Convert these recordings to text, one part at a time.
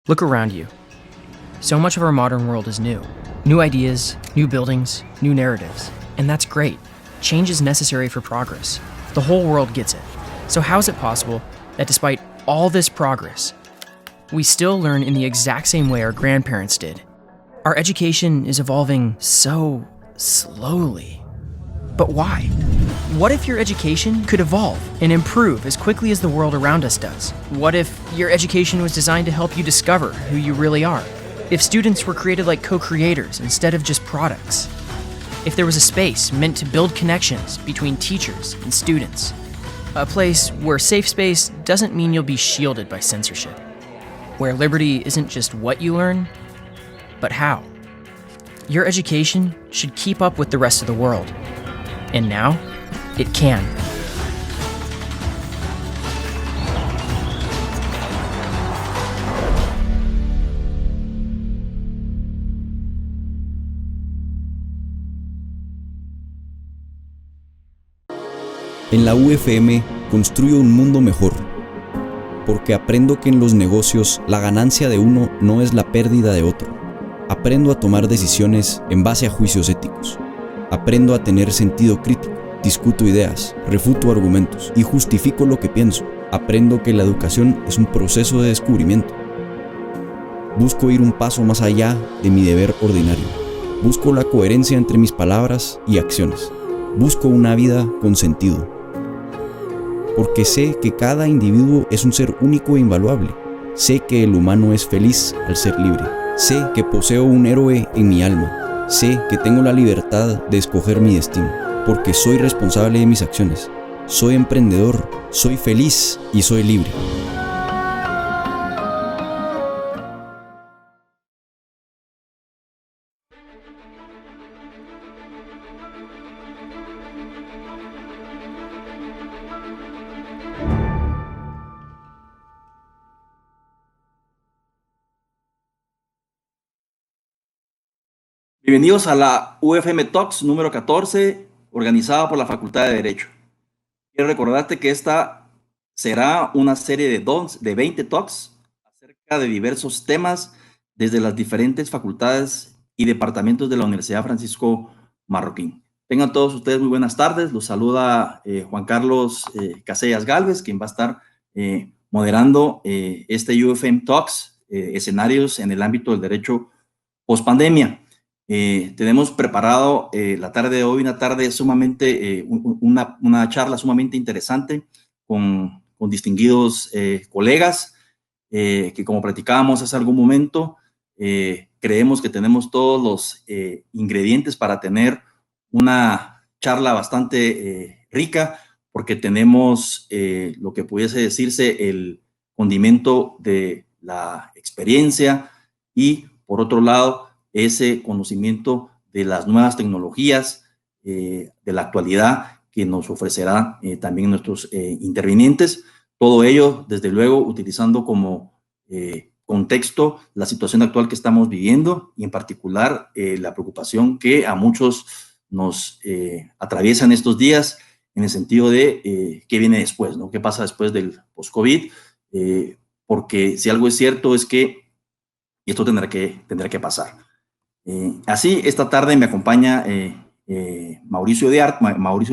Look around you. So much of our modern world is new. New ideas, new buildings, new narratives. And that's great. Change is necessary for progress. The whole world gets it. So how is it possible that despite all this progress, we still learn in the exact same way our grandparents did? Our education is evolving so slowly. But why? What if your education could evolve and improve as quickly as the world around us does? What if your education was designed to help you discover who you really are? If students were created like co-creators instead of just products? If there was a space meant to build connections between teachers and students? A place where safe space doesn't mean you'll be shielded by censorship. Where liberty isn't just what you learn, but how. Your education should keep up with the rest of the world. And now, it can. En la UFM construyo un mundo mejor, porque aprendo que en los negocios la ganancia de uno no es la pérdida de otro. Aprendo a tomar decisiones en base a juicios éticos. Aprendo a tener sentido crítico, discuto ideas, refuto argumentos y justifico lo que pienso. Aprendo que la educación es un proceso de descubrimiento. Busco ir un paso más allá de mi deber ordinario. Busco la coherencia entre mis palabras y acciones. Busco una vida con sentido. Porque sé que cada individuo es un ser único e invaluable. Sé que el humano es feliz al ser libre. Sé que poseo un héroe en mi alma. Sé que tengo la libertad de escoger mi destino, porque soy responsable de mis acciones. Soy emprendedor, soy feliz y soy libre. Bienvenidos a la UFM Talks número 14, organizada por la Facultad de Derecho. Quiero recordarte que esta será una serie de 20 talks acerca de diversos temas desde las diferentes facultades y departamentos de la Universidad Francisco Marroquín. Tengan todos ustedes muy buenas tardes. Los saluda Juan Carlos Casellas Gálvez, quien va a estar moderando este UFM Talks, escenarios en el ámbito del derecho pospandemia. Tenemos preparado la tarde de hoy una tarde sumamente, una charla sumamente interesante con distinguidos colegas que, como platicábamos hace algún momento, creemos que tenemos todos los ingredientes para tener una charla bastante rica, porque tenemos lo que pudiese decirse el condimento de la experiencia y, por otro lado, ese conocimiento de las nuevas tecnologías de la actualidad que nos ofrecerá también nuestros intervinientes. Todo ello, desde luego, utilizando como contexto la situación actual que estamos viviendo y en particular la preocupación que a muchos nos atraviesa en estos días en el sentido de qué viene después, ¿no? ¿Qué pasa después del post-COVID? Porque si algo es cierto es que esto tendrá que pasar. Así, esta tarde me acompaña Mauricio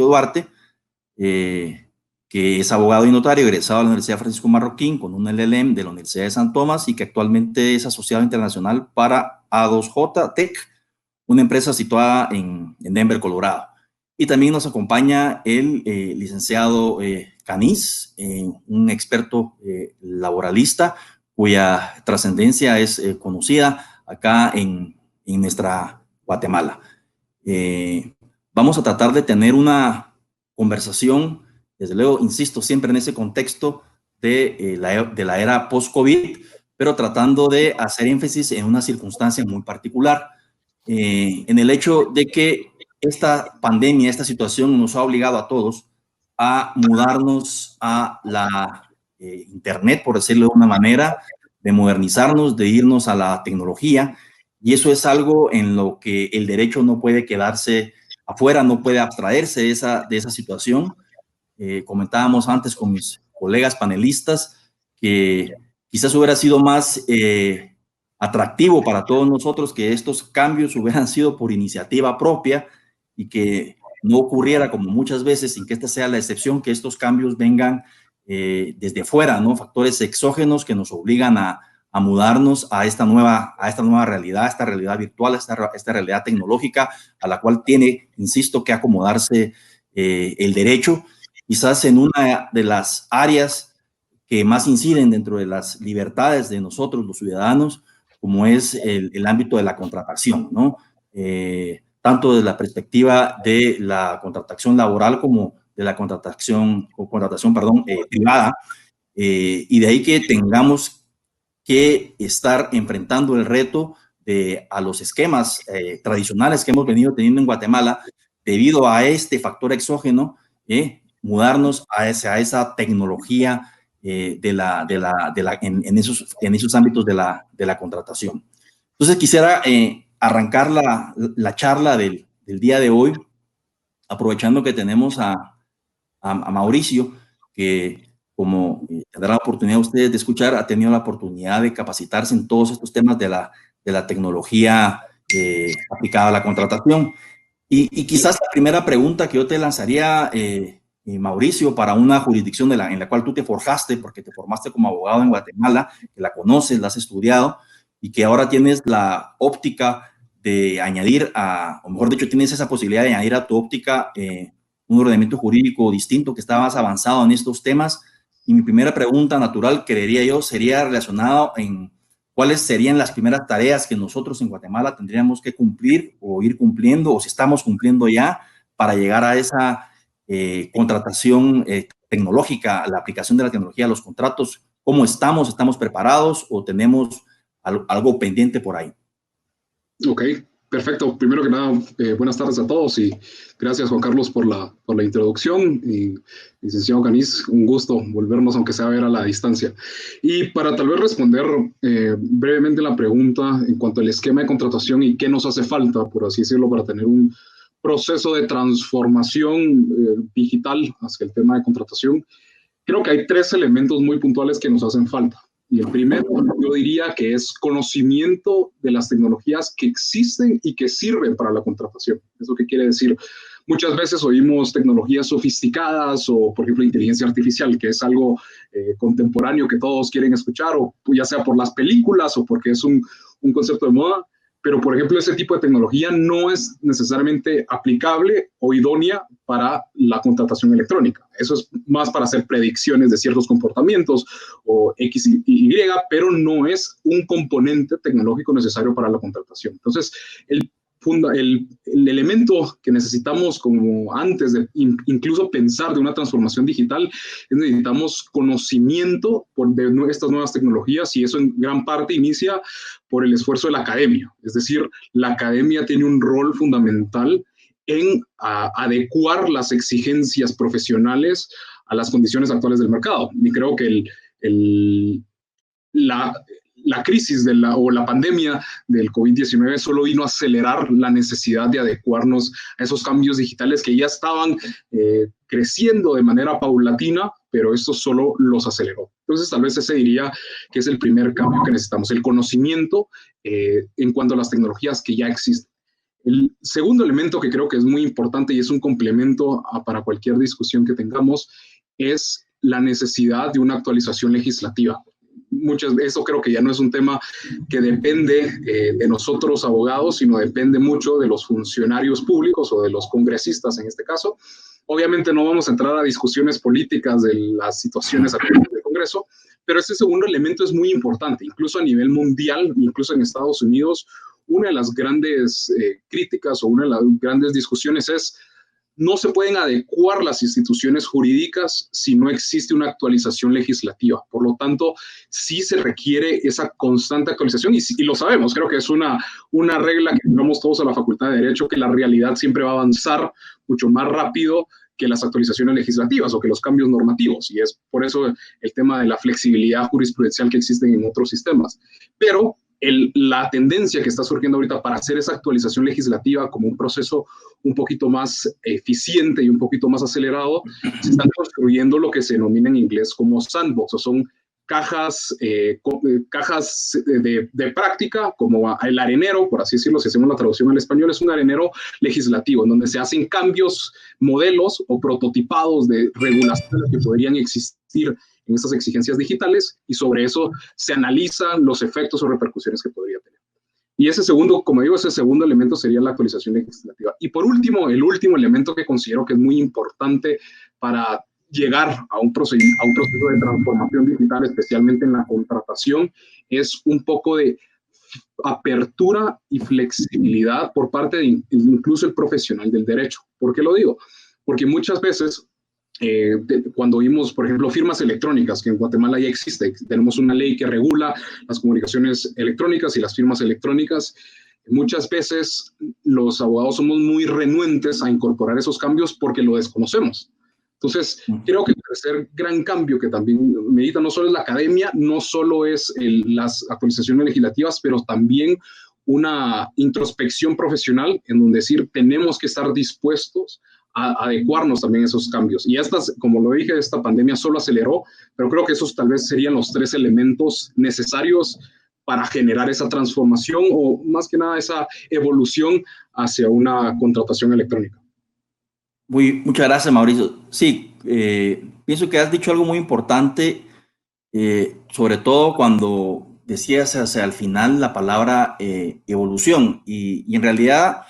Duarte, que es abogado y notario egresado de la Universidad Francisco Marroquín con un LLM de la Universidad de San Tomás y que actualmente es asociado internacional para A2J Tech, una empresa situada en Denver, Colorado. Y también nos acompaña el licenciado Canis, un experto laboralista cuya trascendencia es conocida acá en nuestra Guatemala. Vamos a tratar de tener una conversación, desde luego, insisto, siempre en ese contexto de la era post-COVID, pero tratando de hacer énfasis en una circunstancia muy particular, en el hecho de que esta pandemia, esta situación nos ha obligado a todos a mudarnos a la Internet, por decirlo de una manera, de modernizarnos, de irnos a la tecnología. Y eso es algo en lo que el derecho no puede quedarse afuera, no puede abstraerse de esa situación. Comentábamos antes con mis colegas panelistas que quizás hubiera sido más atractivo para todos nosotros que estos cambios hubieran sido por iniciativa propia y que no ocurriera como muchas veces, sin que esta sea la excepción, que estos cambios vengan desde fuera, ¿no? Factores exógenos que nos obligan a mudarnos a esta nueva realidad, a esta realidad virtual, a esta realidad tecnológica, a la cual tiene, insisto, que acomodarse el derecho. Quizás en una de las áreas que más inciden dentro de las libertades de nosotros, los ciudadanos, como es el ámbito de la contratación, ¿no? Tanto desde la perspectiva de la contratación laboral como de la contratación privada, y de ahí que tengamos que estar enfrentando el reto a los esquemas tradicionales que hemos venido teniendo en Guatemala debido a este factor exógeno, mudarnos a esa tecnología en esos ámbitos de la contratación. Entonces quisiera arrancar la charla del día de hoy, aprovechando que tenemos a Mauricio, que como tendrá la oportunidad ustedes de escuchar, ha tenido la oportunidad de capacitarse en todos estos temas de la tecnología aplicada a la contratación. Y quizás la primera pregunta que yo te lanzaría, Mauricio, para una jurisdicción en la cual tú te forjaste, porque te formaste como abogado en Guatemala, que la conoces, la has estudiado, y que ahora tienes la óptica de añadir o mejor dicho, tienes esa posibilidad de añadir a tu óptica un ordenamiento jurídico distinto que está más avanzado en estos temas. Y mi primera pregunta natural, creería yo, sería relacionada en cuáles serían las primeras tareas que nosotros en Guatemala tendríamos que cumplir o ir cumpliendo, o si estamos cumpliendo ya, para llegar a esa contratación tecnológica, la aplicación de la tecnología a los contratos. ¿Cómo estamos? ¿Estamos preparados o tenemos algo pendiente por ahí? Ok, perfecto. Primero que nada, buenas tardes a todos y gracias, Juan Carlos, por la introducción. Y licenciado Canís, un gusto volvernos, aunque sea a ver a la distancia. Y para tal vez responder brevemente la pregunta en cuanto al esquema de contratación y qué nos hace falta, por así decirlo, para tener un proceso de transformación digital hacia el tema de contratación, creo que hay 3 elementos muy puntuales que nos hacen falta. Y el primero, yo diría que es conocimiento de las tecnologías que existen y que sirven para la contratación. ¿Eso qué quiere decir? Muchas veces oímos tecnologías sofisticadas o, por ejemplo, inteligencia artificial, que es algo contemporáneo que todos quieren escuchar, o ya sea por las películas o porque es un concepto de moda. Pero, por ejemplo, ese tipo de tecnología no es necesariamente aplicable o idónea para la contratación electrónica. Eso es más para hacer predicciones de ciertos comportamientos o X y Y, pero no es un componente tecnológico necesario para la contratación. Entonces, el elemento que necesitamos como antes de incluso pensar de una transformación digital es necesitamos conocimiento de estas nuevas tecnologías, y eso en gran parte inicia por el esfuerzo de la academia. Es decir, la academia tiene un rol fundamental en adecuar las exigencias profesionales a las condiciones actuales del mercado. Y creo que la crisis o la pandemia del COVID-19 solo vino a acelerar la necesidad de adecuarnos a esos cambios digitales que ya estaban creciendo de manera paulatina, pero esto solo los aceleró. Entonces, tal vez ese diría que es el primer cambio que necesitamos, el conocimiento en cuanto a las tecnologías que ya existen. El segundo elemento que creo que es muy importante y es un complemento para cualquier discusión que tengamos es la necesidad de una actualización legislativa. Eso creo que ya no es un tema que depende de nosotros abogados, sino depende mucho de los funcionarios públicos o de los congresistas en este caso. Obviamente no vamos a entrar a discusiones políticas de las situaciones actuales del Congreso, pero este segundo elemento es muy importante, incluso a nivel mundial, incluso en Estados Unidos. Una de las grandes críticas o una de las grandes discusiones es: no se pueden adecuar las instituciones jurídicas si no existe una actualización legislativa. Por lo tanto, sí se requiere esa constante actualización y lo sabemos. Creo que es una regla que tenemos todos a la Facultad de Derecho, que la realidad siempre va a avanzar mucho más rápido que las actualizaciones legislativas o que los cambios normativos. Y es por eso el tema de la flexibilidad jurisprudencial que existen en otros sistemas. Pero la tendencia que está surgiendo ahorita para hacer esa actualización legislativa como un proceso un poquito más eficiente y un poquito más acelerado, se están construyendo lo que se denomina en inglés como sandbox, o son cajas de práctica, como el arenero, por así decirlo, si hacemos la traducción al español, es un arenero legislativo, en donde se hacen cambios, modelos o prototipados de regulaciones que podrían existir en estas exigencias digitales, y sobre eso se analizan los efectos o repercusiones que podría tener. Y ese segundo, como digo, ese segundo elemento sería la actualización legislativa. Y por último, el último elemento que considero que es muy importante para llegar a un proceso de transformación digital, especialmente en la contratación, es un poco de apertura y flexibilidad por parte de incluso el profesional del derecho. ¿Por qué lo digo? Porque muchas veces, cuando vimos, por ejemplo, firmas electrónicas, que en Guatemala ya existe, tenemos una ley que regula las comunicaciones electrónicas y las firmas electrónicas, muchas veces los abogados somos muy renuentes a incorporar esos cambios porque lo desconocemos. Entonces, creo que el tercer gran cambio que también medita no solo es la academia, no solo es las actualizaciones legislativas, pero también una introspección profesional en donde decir tenemos que estar dispuestos a adecuarnos también a esos cambios. Y estas, como lo dije, esta pandemia solo aceleró, pero creo que esos tal vez serían los tres elementos necesarios para generar esa transformación o más que nada esa evolución hacia una contratación electrónica. Muchas gracias, Mauricio. Sí, pienso que has dicho algo muy importante, sobre todo cuando decías hacia el final la palabra evolución. Y en realidad,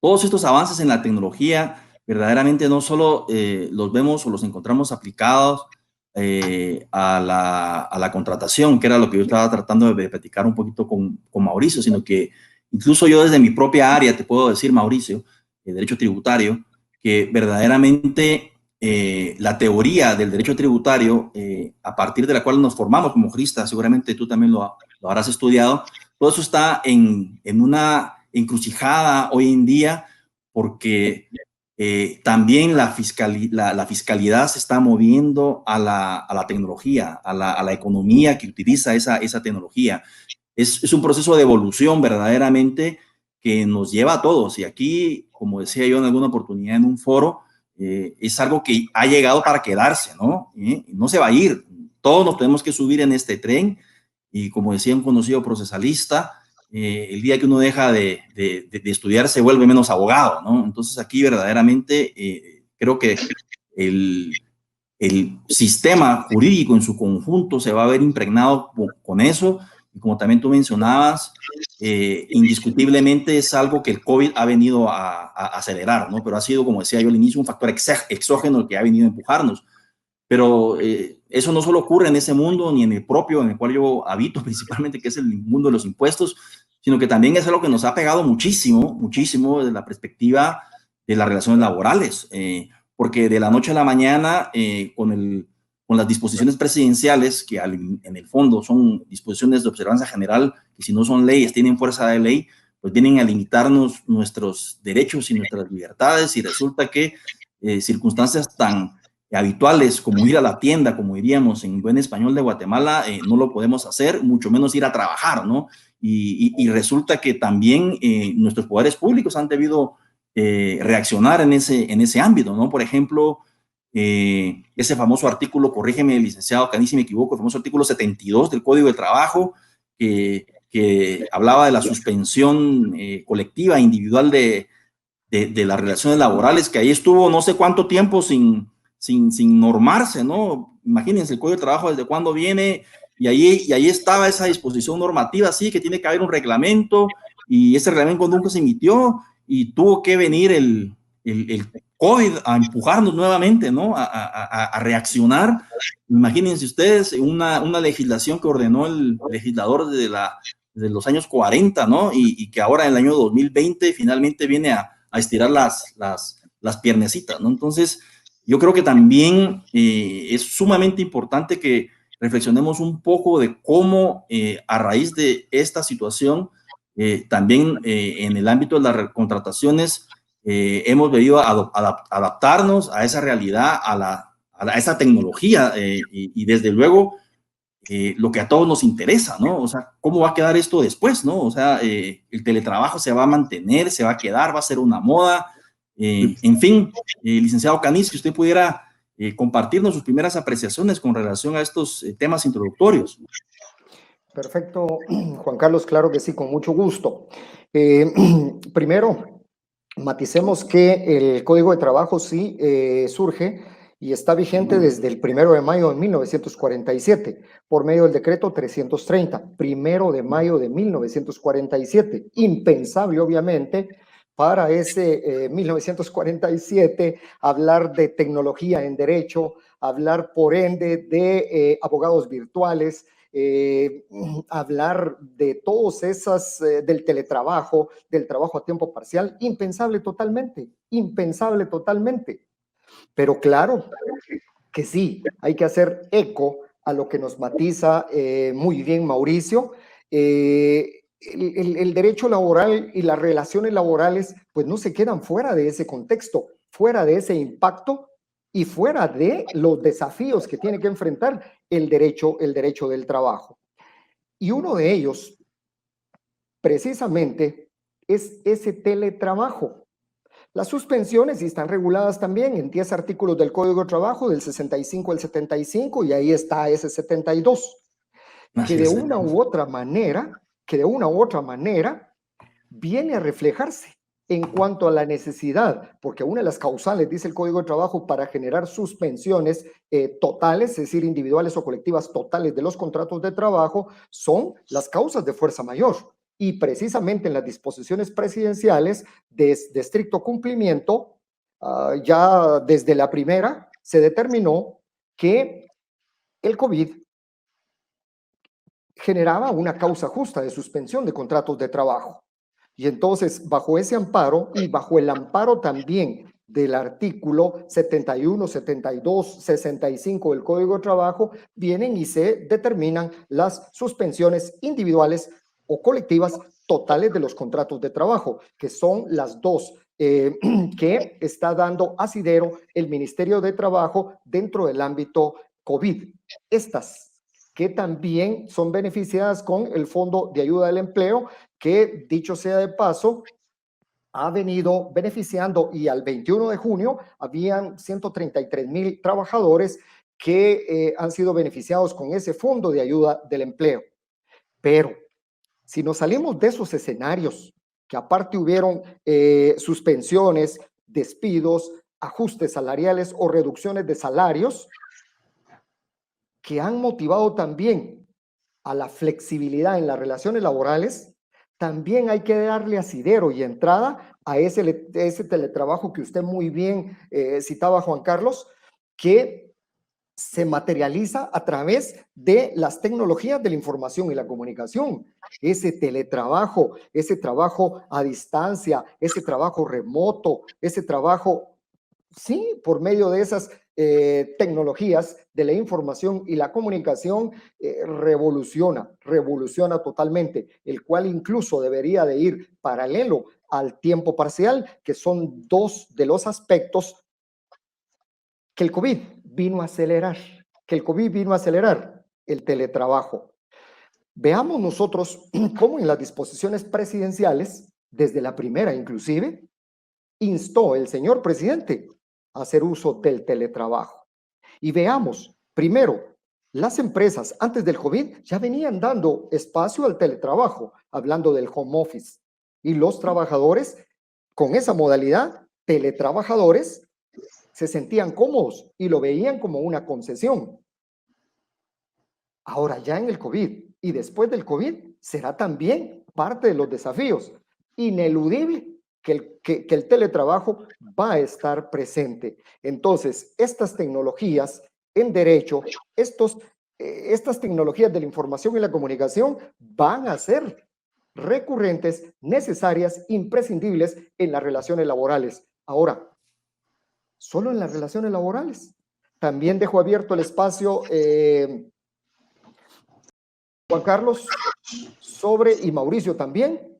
todos estos avances en la tecnología verdaderamente no solo los vemos o los encontramos aplicados a la contratación, que era lo que yo estaba tratando de platicar un poquito con Mauricio, sino que incluso yo desde mi propia área te puedo decir, Mauricio, el derecho tributario, que verdaderamente la teoría del derecho tributario, a partir de la cual nos formamos como juristas, seguramente tú también lo habrás estudiado, todo eso está en una encrucijada hoy en día, porque también la fiscalidad se está moviendo a la tecnología, a la economía que utiliza esa tecnología. Es un proceso de evolución verdaderamente que nos lleva a todos. Y aquí, como decía yo en alguna oportunidad en un foro, es algo que ha llegado para quedarse, ¿no? No se va a ir. Todos nos tenemos que subir en este tren. Y como decía un conocido procesalista, el día que uno deja de estudiar se vuelve menos abogado, ¿no? Entonces aquí verdaderamente creo que el sistema jurídico en su conjunto se va a ver impregnado con eso. Y como también tú mencionabas, indiscutiblemente es algo que el COVID ha venido a acelerar, ¿no? Pero ha sido, como decía yo al inicio, un factor exógeno el que ha venido a empujarnos. Pero eso no solo ocurre en ese mundo, ni en el propio en el cual yo habito principalmente, que es el mundo de los impuestos, sino que también es algo que nos ha pegado muchísimo, muchísimo desde la perspectiva de las relaciones laborales. Porque de la noche a la mañana, con las disposiciones presidenciales, que en el fondo son disposiciones de observancia general, que si no son leyes, tienen fuerza de ley, pues vienen a limitarnos nuestros derechos y nuestras libertades, y resulta que circunstancias tan habituales como ir a la tienda, como diríamos en buen español de Guatemala, no lo podemos hacer, mucho menos ir a trabajar, ¿no? Y resulta que también nuestros poderes públicos han debido reaccionar en ese ámbito, ¿no? Por ejemplo, ese famoso artículo, corrígeme, licenciado Canis, si me equivoco, el famoso artículo 72 del Código de Trabajo, que hablaba de la suspensión colectiva, individual de las relaciones laborales, que ahí estuvo no sé cuánto tiempo sin normarse, ¿no? Imagínense el Código de Trabajo desde cuándo viene, y ahí estaba esa disposición normativa, sí, que tiene que haber un reglamento, y ese reglamento nunca se emitió, y tuvo que venir el COVID a empujarnos nuevamente, ¿no? A reaccionar. Imagínense ustedes una legislación que ordenó el legislador desde los años 40, ¿no? Y que ahora en el año 2020 finalmente viene a estirar las piernecitas, ¿no? Entonces, yo creo que también es sumamente importante que reflexionemos un poco de cómo a raíz de esta situación, también en el ámbito de las contrataciones, hemos debido adaptarnos a esa realidad, a esa tecnología y desde luego lo que a todos nos interesa, ¿no? O sea, ¿cómo va a quedar esto después, no? O sea, el teletrabajo se va a mantener, se va a quedar, va a ser una moda. En fin, licenciado Canis, si usted pudiera compartirnos sus primeras apreciaciones con relación a estos temas introductorios. Perfecto, Juan Carlos, claro que sí, con mucho gusto. Primero, maticemos que el Código de Trabajo sí surge y está vigente desde el 1 de mayo de 1947, por medio del decreto 330, 1 de mayo de 1947. Impensable, obviamente, para ese 1947 hablar de tecnología en derecho, hablar por ende de abogados virtuales, hablar de todos esas, del teletrabajo, del trabajo a tiempo parcial, impensable totalmente, impensable totalmente. Pero claro que sí, hay que hacer eco a lo que nos matiza muy bien Mauricio. El derecho laboral y las relaciones laborales pues no se quedan fuera de ese contexto, fuera de ese impacto y fuera de los desafíos que tiene que enfrentar el derecho del trabajo. Y uno de ellos, precisamente, es ese teletrabajo. Las suspensiones están reguladas también en 10 artículos del Código de Trabajo, del 65 al 75, y ahí está ese 72, que de una u otra manera, viene a reflejarse en cuanto a la necesidad, porque una de las causales, dice el Código de Trabajo, para generar suspensiones totales, es decir, individuales o colectivas totales de los contratos de trabajo, son las causas de fuerza mayor. Y precisamente en las disposiciones presidenciales de estricto cumplimiento, ya desde la primera, se determinó que el COVID generaba una causa justa de suspensión de contratos de trabajo. Y entonces, bajo ese amparo y bajo el amparo también del artículo 71, 72, 65 del Código de Trabajo, vienen y se determinan las suspensiones individuales o colectivas totales de los contratos de trabajo, que son las dos que está dando asidero el Ministerio de Trabajo dentro del ámbito COVID. Estas que también son beneficiadas con el Fondo de Ayuda al Empleo, que, dicho sea de paso, ha venido beneficiando, y al 21 de junio habían 133,000 trabajadores que han sido beneficiados con ese Fondo de Ayuda del Empleo. Pero si nos salimos de esos escenarios, que aparte hubieron suspensiones, despidos, ajustes salariales o reducciones de salarios, que han motivado también a la flexibilidad en las relaciones laborales, también hay que darle asidero y entrada a ese teletrabajo que usted muy bien citaba, Juan Carlos, que se materializa a través de las tecnologías de la información y la comunicación. Ese teletrabajo, ese trabajo a distancia, ese trabajo remoto, ese trabajo, sí, por medio de esas tecnologías de la información y la comunicación, revoluciona totalmente, el cual incluso debería de ir paralelo al tiempo parcial, que son dos de los aspectos que el COVID vino a acelerar, el teletrabajo. Veamos nosotros cómo en las disposiciones presidenciales, desde la primera inclusive, instó el señor presidente a hacer uso del teletrabajo. Y veamos, primero, las empresas antes del COVID ya venían dando espacio al teletrabajo, hablando del home office. Y los trabajadores, con esa modalidad, teletrabajadores, se sentían cómodos y lo veían como una concesión. Ahora ya en el COVID y después del COVID será también parte de los desafíos. Ineludible que el teletrabajo va a estar presente. Entonces, estas tecnologías en derecho, estas tecnologías de la información y la comunicación van a ser recurrentes, necesarias, imprescindibles en las relaciones laborales. Ahora, solo en las relaciones laborales. También dejo abierto el espacio, Juan Carlos, y Mauricio también,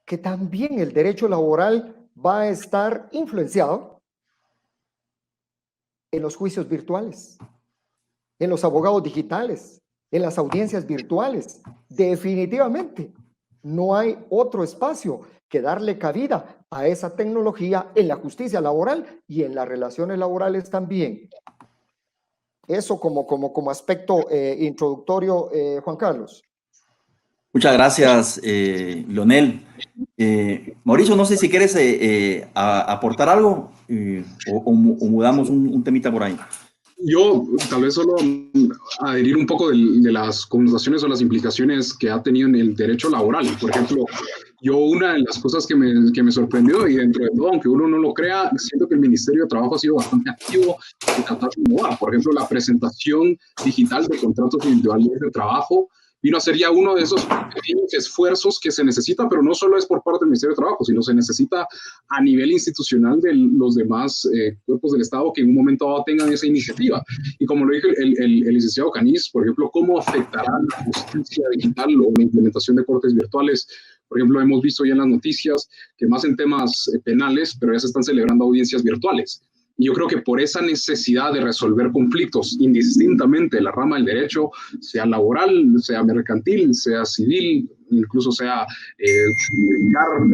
que también el derecho laboral va a estar influenciado en los juicios virtuales, en los abogados digitales, en las audiencias virtuales. Definitivamente, no hay otro espacio que darle cabida a esa tecnología en la justicia laboral y en las relaciones laborales también. Eso como aspecto introductorio, Juan Carlos. Muchas gracias, Leonel. Mauricio, no sé si quieres aportar algo o mudamos un temita por ahí. Yo tal vez solo adherir un poco de las connotaciones o las implicaciones que ha tenido en el derecho laboral. Por ejemplo, yo una de las cosas que me sorprendió, y dentro de todo, aunque uno no lo crea, siento que el Ministerio de Trabajo ha sido bastante activo en tratar de innovar. Por ejemplo, la presentación digital de contratos individuales de trabajo vino a ser ya uno de esos pequeños esfuerzos que se necesita, pero no solo es por parte del Ministerio de Trabajo, sino se necesita a nivel institucional de los demás cuerpos del Estado que en un momento dado tengan esa iniciativa. Y como lo dijo el licenciado Canís, por ejemplo, ¿cómo afectará la justicia digital o la implementación de cortes virtuales? Por ejemplo, hemos visto ya en las noticias que más en temas penales, pero ya se están celebrando audiencias virtuales. Y yo creo que por esa necesidad de resolver conflictos indistintamente de la rama del derecho, sea laboral, sea mercantil, sea civil, incluso sea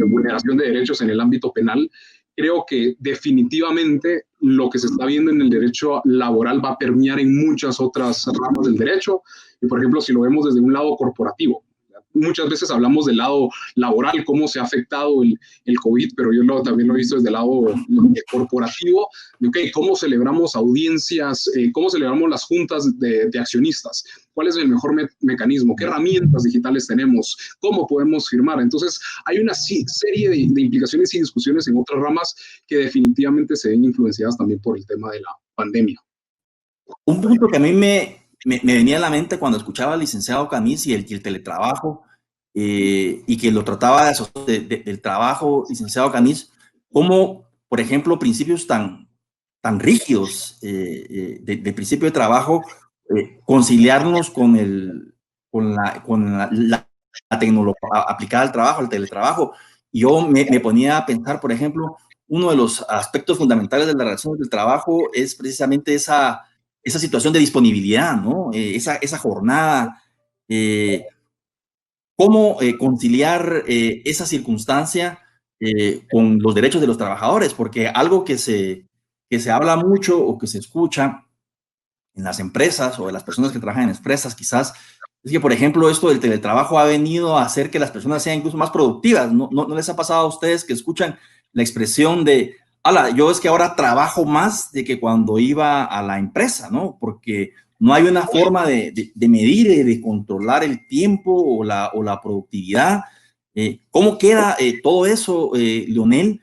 vulneración de derechos en el ámbito penal, creo que definitivamente lo que se está viendo en el derecho laboral va a permear en muchas otras ramas del derecho. Y por ejemplo, si lo vemos desde un lado corporativo, muchas veces hablamos del lado laboral, cómo se ha afectado el COVID, pero yo también lo he visto desde el lado corporativo, de okay, cómo celebramos audiencias, cómo celebramos las juntas de accionistas, cuál es el mejor mecanismo, qué herramientas digitales tenemos, cómo podemos firmar. Entonces, hay una serie de implicaciones y discusiones en otras ramas que definitivamente se ven influenciadas también por el tema de la pandemia. Un punto que a mí me venía a la mente cuando escuchaba al licenciado Canís y el teletrabajo, y que lo trataba del trabajo, licenciado Canís, como, por ejemplo, principios tan rígidos de principio de trabajo, conciliarnos con la tecnología aplicada al trabajo, al teletrabajo. Y yo me ponía a pensar, por ejemplo, uno de los aspectos fundamentales de la relación del trabajo es precisamente esa situación de disponibilidad, ¿no? Esa jornada, cómo conciliar esa circunstancia con los derechos de los trabajadores, porque algo que se habla mucho o que se escucha en las empresas o de las personas que trabajan en empresas quizás, es que, por ejemplo, esto del teletrabajo ha venido a hacer que las personas sean incluso más productivas. ¿No les ha pasado a ustedes que escuchan la expresión de yo es que ahora trabajo más de que cuando iba a la empresa, ¿no? Porque no hay una forma de medir y de controlar el tiempo o la productividad. ¿Cómo queda todo eso, Leonel,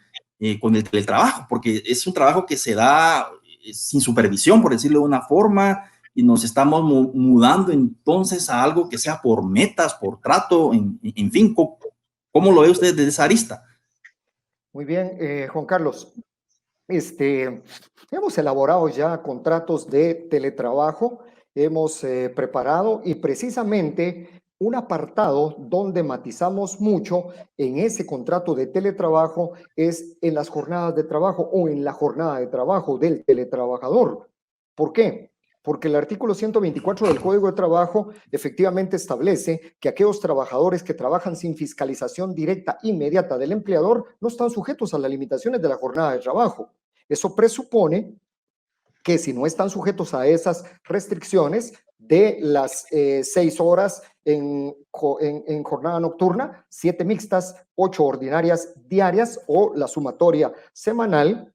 con el teletrabajo? Porque es un trabajo que se da sin supervisión, por decirlo de una forma, y nos estamos mudando entonces a algo que sea por metas, por trato, en fin. ¿Cómo lo ve usted desde esa arista? Muy bien, Juan Carlos. Hemos elaborado ya contratos de teletrabajo, hemos preparado y precisamente un apartado donde matizamos mucho en ese contrato de teletrabajo es en las jornadas de trabajo o en la jornada de trabajo del teletrabajador. ¿Por qué? Porque el artículo 124 del Código de Trabajo efectivamente establece que aquellos trabajadores que trabajan sin fiscalización directa inmediata del empleador no están sujetos a las limitaciones de la jornada de trabajo. Eso presupone que si no están sujetos a esas restricciones de las 6 horas en jornada nocturna, 7 mixtas, 8 ordinarias diarias o la sumatoria semanal,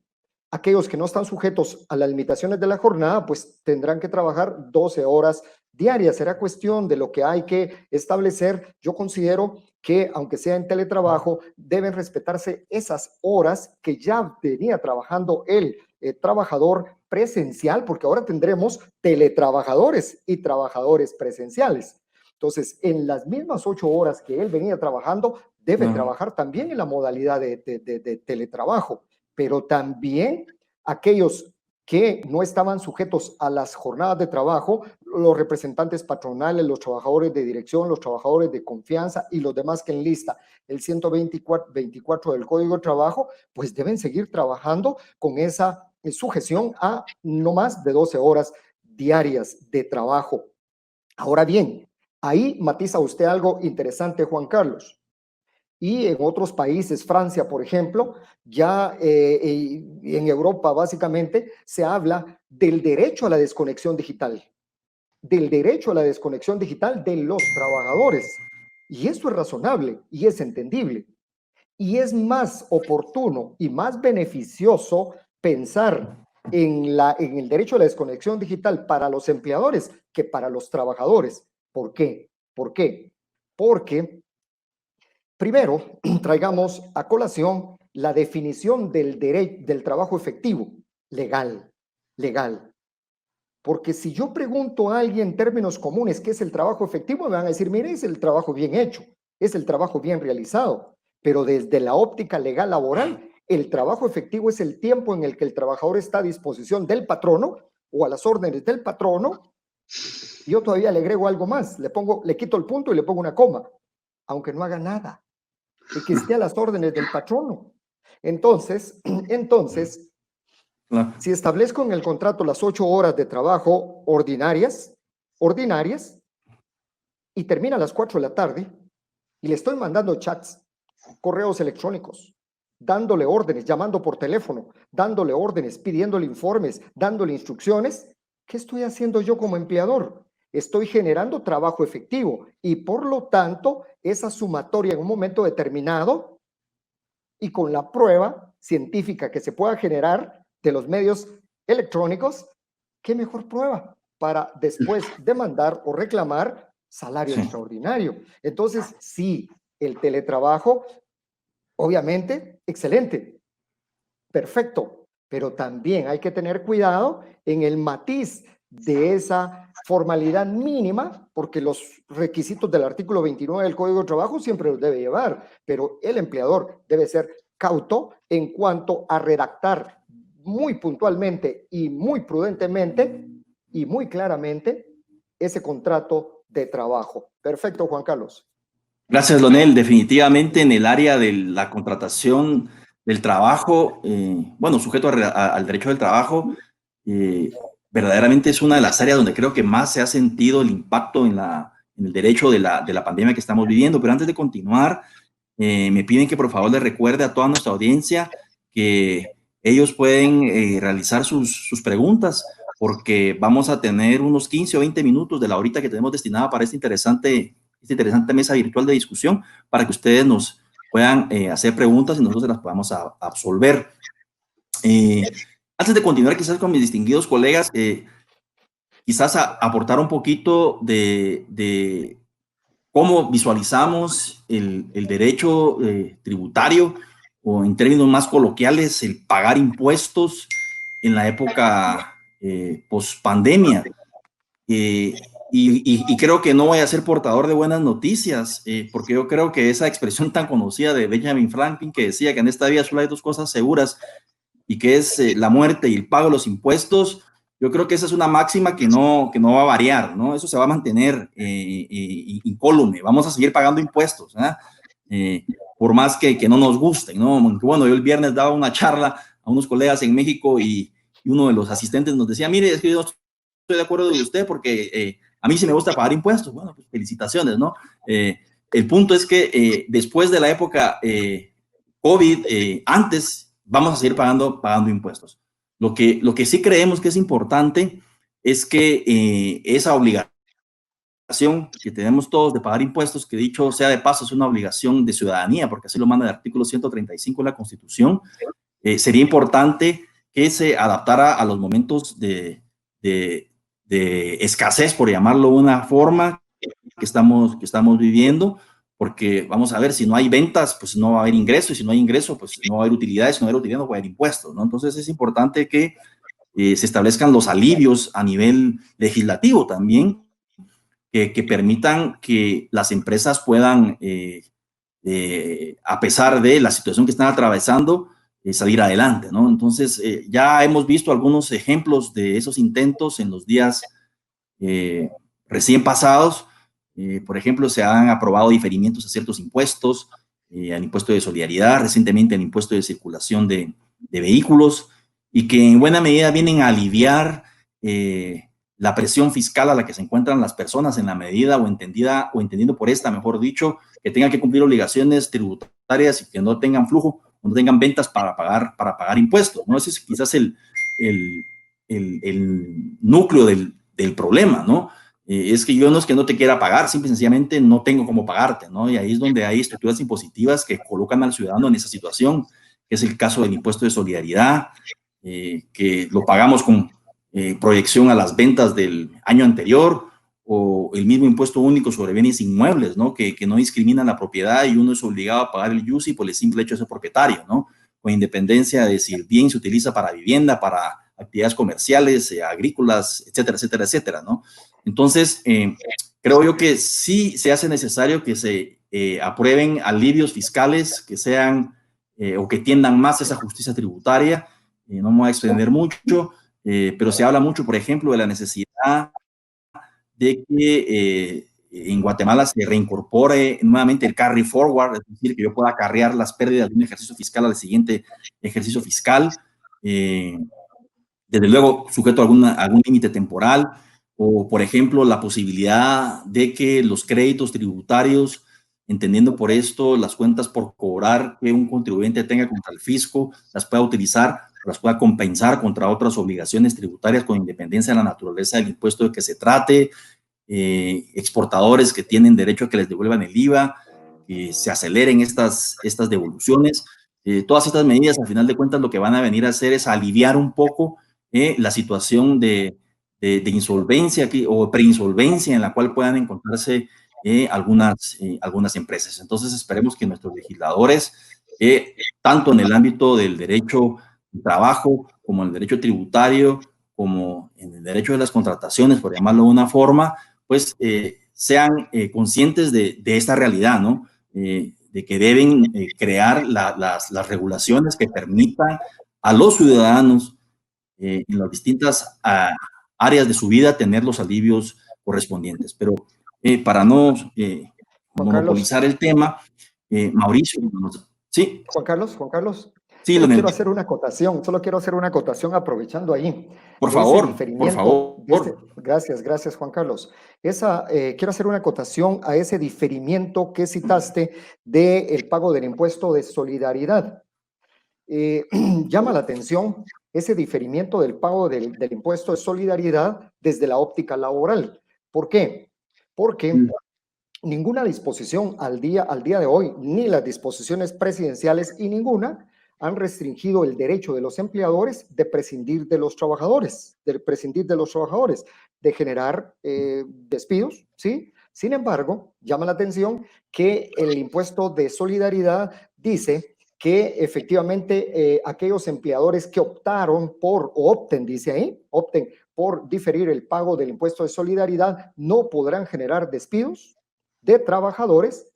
aquellos que no están sujetos a las limitaciones de la jornada, pues tendrán que trabajar 12 horas diarias. Será cuestión de lo que hay que establecer. Yo considero que, aunque sea en teletrabajo, deben respetarse esas horas que ya venía trabajando el trabajador presencial, porque ahora tendremos teletrabajadores y trabajadores presenciales. Entonces, en las mismas 8 horas que él venía trabajando, debe trabajar también en la modalidad de teletrabajo. Pero también aquellos que no estaban sujetos a las jornadas de trabajo, los representantes patronales, los trabajadores de dirección, los trabajadores de confianza y los demás que enlista el 124 del Código de Trabajo, pues deben seguir trabajando con esa sujeción a no más de 12 horas diarias de trabajo. Ahora bien, ahí matiza usted algo interesante, Juan Carlos. Y en otros países, Francia, por ejemplo, ya en Europa básicamente se habla del derecho a la desconexión digital, del derecho a la desconexión digital de los trabajadores. Y eso es razonable y es entendible. Y es más oportuno y más beneficioso pensar en el derecho a la desconexión digital para los empleadores que para los trabajadores. ¿Por qué? ¿Por qué? Porque primero traigamos a colación la definición del trabajo efectivo, legal. Porque si yo pregunto a alguien en términos comunes qué es el trabajo efectivo, me van a decir, mire, es el trabajo bien hecho, es el trabajo bien realizado. Pero desde la óptica legal laboral, el trabajo efectivo es el tiempo en el que el trabajador está a disposición del patrono o a las órdenes del patrono. Y yo todavía le agrego algo más, le quito el punto y le pongo una coma, aunque no haga nada, y que esté a las órdenes del patrono. Entonces, si establezco en el contrato las 8 horas de trabajo ordinarias, y termina a las 4 de la tarde, y le estoy mandando chats, correos electrónicos, dándole órdenes, llamando por teléfono, dándole órdenes, pidiéndole informes, dándole instrucciones, ¿qué estoy haciendo yo como empleador? Estoy generando trabajo efectivo y por lo tanto esa sumatoria en un momento determinado y con la prueba científica que se pueda generar de los medios electrónicos, ¿qué mejor prueba para después demandar o reclamar salario extraordinario? Entonces, sí, el teletrabajo, obviamente, excelente, perfecto, pero también hay que tener cuidado en el matiz de esa formalidad mínima, porque los requisitos del artículo 29 del Código de Trabajo siempre los debe llevar, pero el empleador debe ser cauto en cuanto a redactar muy puntualmente y muy prudentemente y muy claramente ese contrato de trabajo. Perfecto, Juan Carlos. Gracias, Leonel. Definitivamente en el área de la contratación del trabajo, bueno, sujeto al derecho del trabajo, verdaderamente es una de las áreas donde creo que más se ha sentido el impacto en el derecho de la pandemia que estamos viviendo. Pero antes de continuar, me piden que por favor les recuerde a toda nuestra audiencia que ellos pueden realizar sus preguntas, porque vamos a tener unos 15 o 20 minutos de la horita que tenemos destinada para esta interesante mesa virtual de discusión, para que ustedes nos puedan hacer preguntas y nosotros se las podamos absolver. Antes de continuar quizás con mis distinguidos colegas, quizás aportar un poquito de cómo visualizamos el derecho tributario, o en términos más coloquiales, el pagar impuestos en la época post-pandemia. Y creo que no voy a ser portador de buenas noticias, porque yo creo que esa expresión tan conocida de Benjamin Franklin, que decía que en esta vida solo hay dos cosas seguras, y que es la muerte y el pago de los impuestos, yo creo que esa es una máxima que no va a variar, ¿no? Eso se va a mantener incólume. Vamos a seguir pagando impuestos, por más que no nos gusten, ¿no? Bueno, yo el viernes daba una charla a unos colegas en México y uno de los asistentes nos decía, mire, es que yo no estoy de acuerdo con usted porque a mí sí me gusta pagar impuestos. Bueno, pues felicitaciones, ¿no? El punto es que después de la época COVID, antes vamos a seguir pagando impuestos. Lo que sí creemos que es importante es que esa obligación que tenemos todos de pagar impuestos, que dicho sea de paso es una obligación de ciudadanía, porque así lo manda el artículo 135 de la Constitución, sería importante que se adaptara a los momentos de escasez, por llamarlo de una forma, que estamos viviendo, porque vamos a ver, si no hay ventas, pues no va a haber ingreso, y si no hay ingreso, pues no va a haber utilidades, si no va a haber utilidad, no va a haber impuestos, ¿no? Entonces es importante que se establezcan los alivios a nivel legislativo también, que permitan que las empresas puedan, a pesar de la situación que están atravesando, salir adelante, ¿no? Entonces, ya hemos visto algunos ejemplos de esos intentos en los días recién pasados. Por ejemplo, se han aprobado diferimientos a ciertos impuestos, al impuesto de solidaridad, recientemente el impuesto de circulación de vehículos, y que en buena medida vienen a aliviar la presión fiscal a la que se encuentran las personas en la medida o entendiendo por esta, mejor dicho, que tengan que cumplir obligaciones tributarias y que no tengan flujo o no tengan ventas para pagar impuestos, ¿no? Ese es quizás el núcleo del problema, ¿no? Es que yo no es que no te quiera pagar, simple y sencillamente no tengo cómo pagarte, ¿no? Y ahí es donde hay estructuras impositivas que colocan al ciudadano en esa situación, que es el caso del impuesto de solidaridad, que lo pagamos con proyección a las ventas del año anterior, o el mismo impuesto único sobre bienes inmuebles, ¿no? Que no discrimina la propiedad y uno es obligado a pagar el IUCI por el simple hecho de ser propietario, ¿no? Con independencia de si el bien se utiliza para vivienda, para actividades comerciales, agrícolas, etcétera, etcétera, etcétera, ¿no? Entonces, creo yo que sí se hace necesario que se aprueben alivios fiscales que sean o que tiendan más a esa justicia tributaria. No me voy a extender mucho, pero se habla mucho, por ejemplo, de la necesidad de que en Guatemala se reincorpore nuevamente el carry forward, es decir, que yo pueda acarrear las pérdidas de un ejercicio fiscal al siguiente ejercicio fiscal, desde luego sujeto a algún límite temporal, o por ejemplo la posibilidad de que los créditos tributarios, entendiendo por esto las cuentas por cobrar que un contribuyente tenga contra el fisco, las pueda utilizar, las pueda compensar contra otras obligaciones tributarias con independencia de la naturaleza del impuesto de que se trate, exportadores que tienen derecho a que les devuelvan el IVA, que se aceleren estas devoluciones. Todas estas medidas, al final de cuentas, lo que van a venir a hacer es aliviar un poco la situación de insolvencia o preinsolvencia en la cual puedan encontrarse algunas empresas. Entonces, esperemos que nuestros legisladores, tanto en el ámbito del derecho del trabajo, como en el derecho tributario, como en el derecho de las contrataciones, por llamarlo de una forma, pues sean conscientes de esta realidad, ¿no? De que deben crear las regulaciones que permitan a los ciudadanos en las distintas áreas de su vida tener los alivios correspondientes. Pero para no monopolizar el tema, Mauricio, ¿sí? Juan Carlos, Sí, solo quiero hacer una acotación aprovechando ahí. Por favor, por favor. Gracias, Juan Carlos. Quiero hacer una acotación a ese diferimiento que citaste del pago del impuesto de solidaridad. Llama la atención ese diferimiento del pago del impuesto de solidaridad desde la óptica laboral. ¿Por qué? Porque ninguna disposición al día de hoy, ni las disposiciones presidenciales y ninguna, han restringido el derecho de los empleadores de prescindir de los trabajadores, de generar despidos, ¿sí? Sin embargo, llama la atención que el impuesto de solidaridad dice que efectivamente aquellos empleadores que opten por diferir el pago del impuesto de solidaridad no podrán generar despidos de trabajadores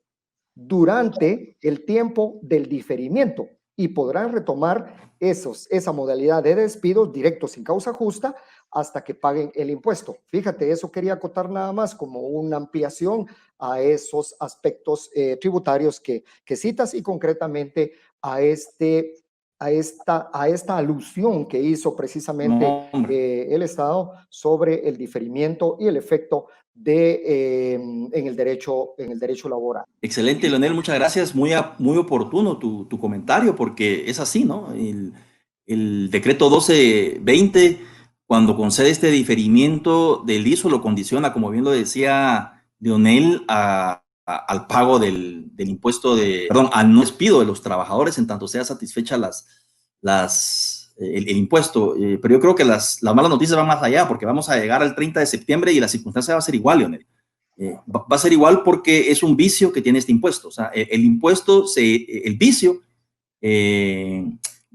durante el tiempo del diferimiento y podrán retomar esa modalidad de despidos directos sin causa justa hasta que paguen el impuesto. Fíjate, eso quería acotar nada más como una ampliación a esos aspectos tributarios que citas y concretamente a esta alusión que hizo precisamente el Estado sobre el diferimiento y el efecto en el derecho laboral. Excelente, Leonel, muchas gracias. Muy oportuno tu comentario, porque es así, ¿no? El decreto 1220, cuando concede este diferimiento del ISO, lo condiciona, como bien lo decía Leonel, al pago del impuesto al no despido de los trabajadores en tanto sea satisfecha el impuesto. Pero yo creo que las malas noticias van más allá, porque vamos a llegar al 30 de septiembre y la circunstancia va a ser igual, Leonel. Va a ser igual porque es un vicio que tiene este impuesto. O sea, el vicio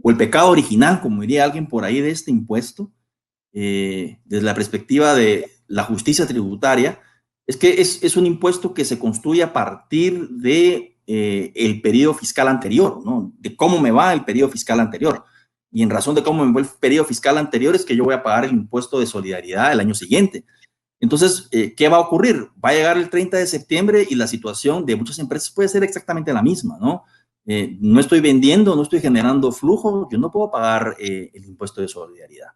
o el pecado original, como diría alguien por ahí, de este impuesto, desde la perspectiva de la justicia tributaria, es que es un impuesto que se construye a partir de el periodo fiscal anterior, ¿no? De cómo me va el periodo fiscal anterior. Y en razón de cómo me va el periodo fiscal anterior es que yo voy a pagar el impuesto de solidaridad el año siguiente. Entonces, ¿qué va a ocurrir? Va a llegar el 30 de septiembre y la situación de muchas empresas puede ser exactamente la misma, ¿no? No estoy vendiendo, no estoy generando flujo, yo no puedo pagar el impuesto de solidaridad.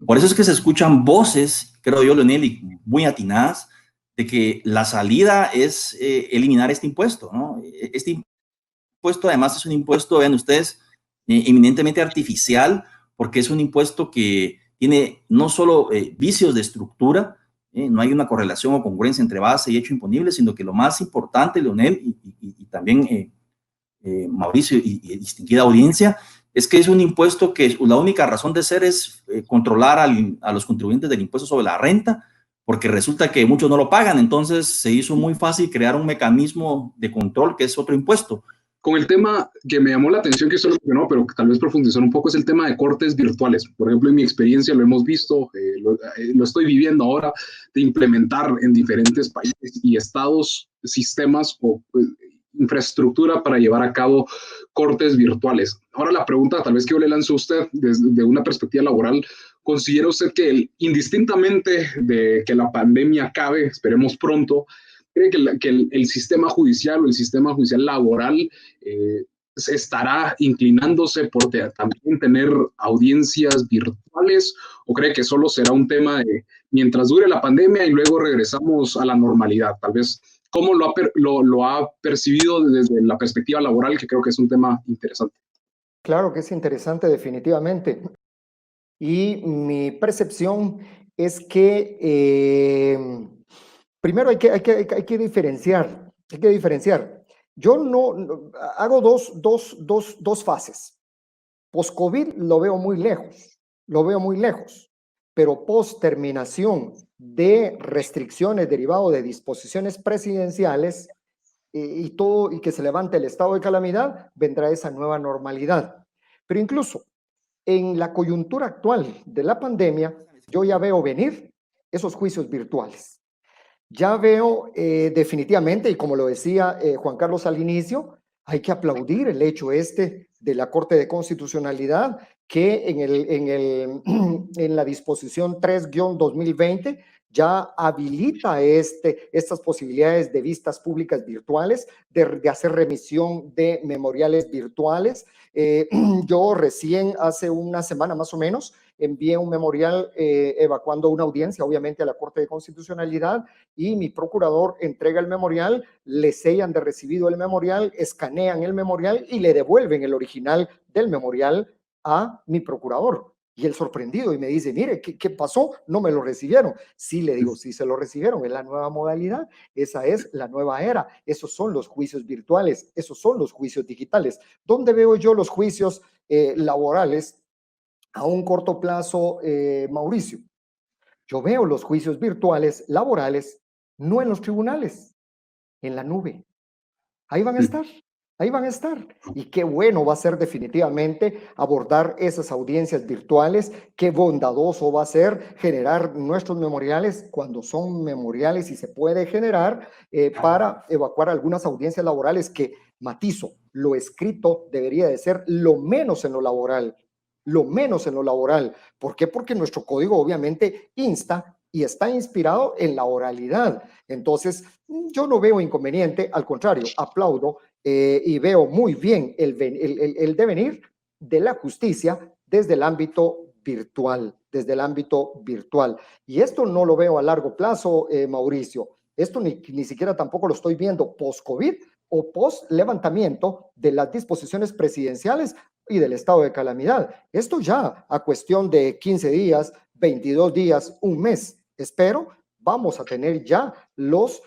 Por eso es que se escuchan voces, creo yo, Leonel, y muy atinadas, de que la salida es eliminar este impuesto, ¿no? Este impuesto, además, es un impuesto, vean ustedes, eminentemente artificial, porque es un impuesto que tiene no solo vicios de estructura, no hay una correlación o congruencia entre base y hecho imponible, sino que lo más importante, Leonel, y también Mauricio y distinguida audiencia, es que es un impuesto que la única razón de ser es controlar a los contribuyentes del impuesto sobre la renta, porque resulta que muchos no lo pagan, entonces se hizo muy fácil crear un mecanismo de control que es otro impuesto. Con el tema que me llamó la atención, que usted lo mencionó, pero que tal vez profundizar un poco, es el tema de cortes virtuales. Por ejemplo, en mi experiencia lo hemos visto, lo estoy viviendo ahora, de implementar en diferentes países y estados sistemas o infraestructura para llevar a cabo cortes virtuales. Ahora la pregunta tal vez que yo le lanzo a usted desde una perspectiva laboral, ¿considera usted que indistintamente de que la pandemia acabe, esperemos pronto, cree que el sistema judicial o el sistema judicial laboral se estará inclinándose por también tener audiencias virtuales, o cree que solo será un tema de mientras dure la pandemia y luego regresamos a la normalidad? Tal vez, ¿cómo lo ha percibido desde la perspectiva laboral, que creo que es un tema interesante? Claro que es interesante, definitivamente. Y mi percepción es que primero hay que diferenciar, Yo no hago dos fases. Post-COVID lo veo muy lejos, pero post-terminación de restricciones derivado de disposiciones presidenciales y todo, y que se levante el estado de calamidad, vendrá esa nueva normalidad. Pero incluso en la coyuntura actual de la pandemia, yo ya veo venir esos juicios virtuales. Ya veo definitivamente, y como lo decía Juan Carlos al inicio, hay que aplaudir el hecho de la Corte de Constitucionalidad que en la disposición 3-2020 ya habilita estas posibilidades de vistas públicas virtuales, de hacer remisión de memoriales virtuales. Yo recién, hace una semana más o menos, envié un memorial evacuando una audiencia, obviamente a la Corte de Constitucionalidad, y mi procurador entrega el memorial, le sellan de recibido el memorial, escanean el memorial y le devuelven el original del memorial a mi procurador. Y él sorprendido y me dice, mire, ¿qué pasó? No me lo recibieron. Sí, le digo, sí se lo recibieron, es la nueva modalidad, esa es la nueva era, esos son los juicios virtuales, esos son los juicios digitales. ¿Dónde veo yo los juicios laborales a un corto plazo, Mauricio? Yo veo los juicios virtuales laborales no en los tribunales, en la nube. Ahí van a estar. Ahí van a estar. Y qué bueno va a ser definitivamente abordar esas audiencias virtuales, qué bondadoso va a ser generar nuestros memoriales cuando son memoriales y se puede generar para evacuar algunas audiencias laborales que, matizo, lo escrito debería de ser lo menos en lo laboral. Lo menos en lo laboral. ¿Por qué? Porque nuestro código obviamente insta y está inspirado en la oralidad. Entonces, yo no veo inconveniente, al contrario, aplaudo y veo muy bien el devenir de la justicia desde el ámbito virtual, Y esto no lo veo a largo plazo, Mauricio. Esto ni siquiera tampoco lo estoy viendo post-COVID o post-levantamiento de las disposiciones presidenciales y del estado de calamidad. Esto ya a cuestión de 15 días, 22 días, un mes, espero, vamos a tener ya los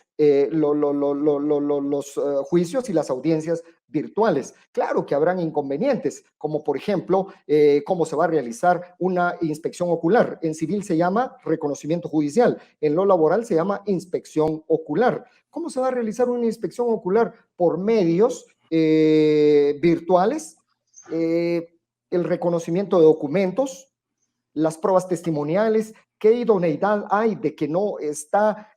juicios y las audiencias virtuales. Claro que habrán inconvenientes, como por ejemplo, cómo se va a realizar una inspección ocular. En civil se llama reconocimiento judicial, en lo laboral se llama inspección ocular. ¿Cómo se va a realizar una inspección ocular? Por medios virtuales, el reconocimiento de documentos, las pruebas testimoniales, qué idoneidad hay de que no está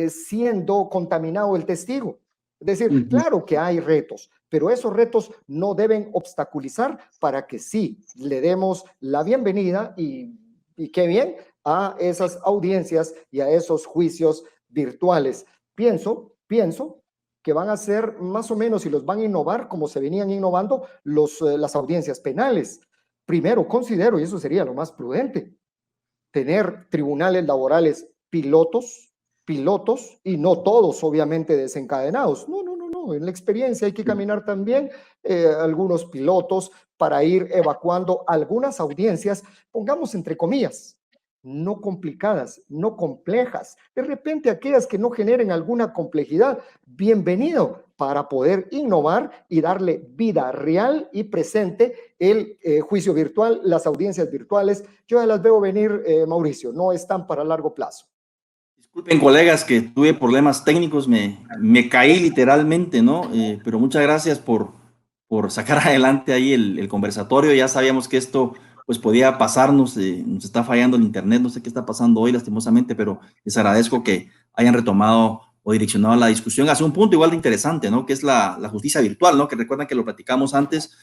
siendo contaminado el testigo. Es decir, claro que hay retos, pero esos retos no deben obstaculizar para que sí le demos la bienvenida y qué bien a esas audiencias y a esos juicios virtuales. Pienso que van a ser más o menos, y los van a innovar como se venían innovando las audiencias penales. Primero, considero, y eso sería lo más prudente, tener tribunales laborales pilotos, y no todos obviamente desencadenados. No, No, en la experiencia hay que caminar también algunos pilotos para ir evacuando algunas audiencias, pongamos entre comillas, no complicadas, no complejas. De repente aquellas que no generen alguna complejidad, bienvenido para poder innovar y darle vida real y presente el juicio virtual, las audiencias virtuales. Yo ya las veo venir, Mauricio, no están para largo plazo. Disculpen, colegas, que tuve problemas técnicos, me caí literalmente, ¿no? Pero muchas gracias por sacar adelante ahí el conversatorio. Ya sabíamos que esto pues podía pasarnos, nos está fallando el internet, no sé qué está pasando hoy lastimosamente, pero les agradezco que hayan retomado o direccionado la discusión hacia un punto igual de interesante, ¿no? Que es la justicia virtual, ¿no? Que recuerdan que lo platicamos antes.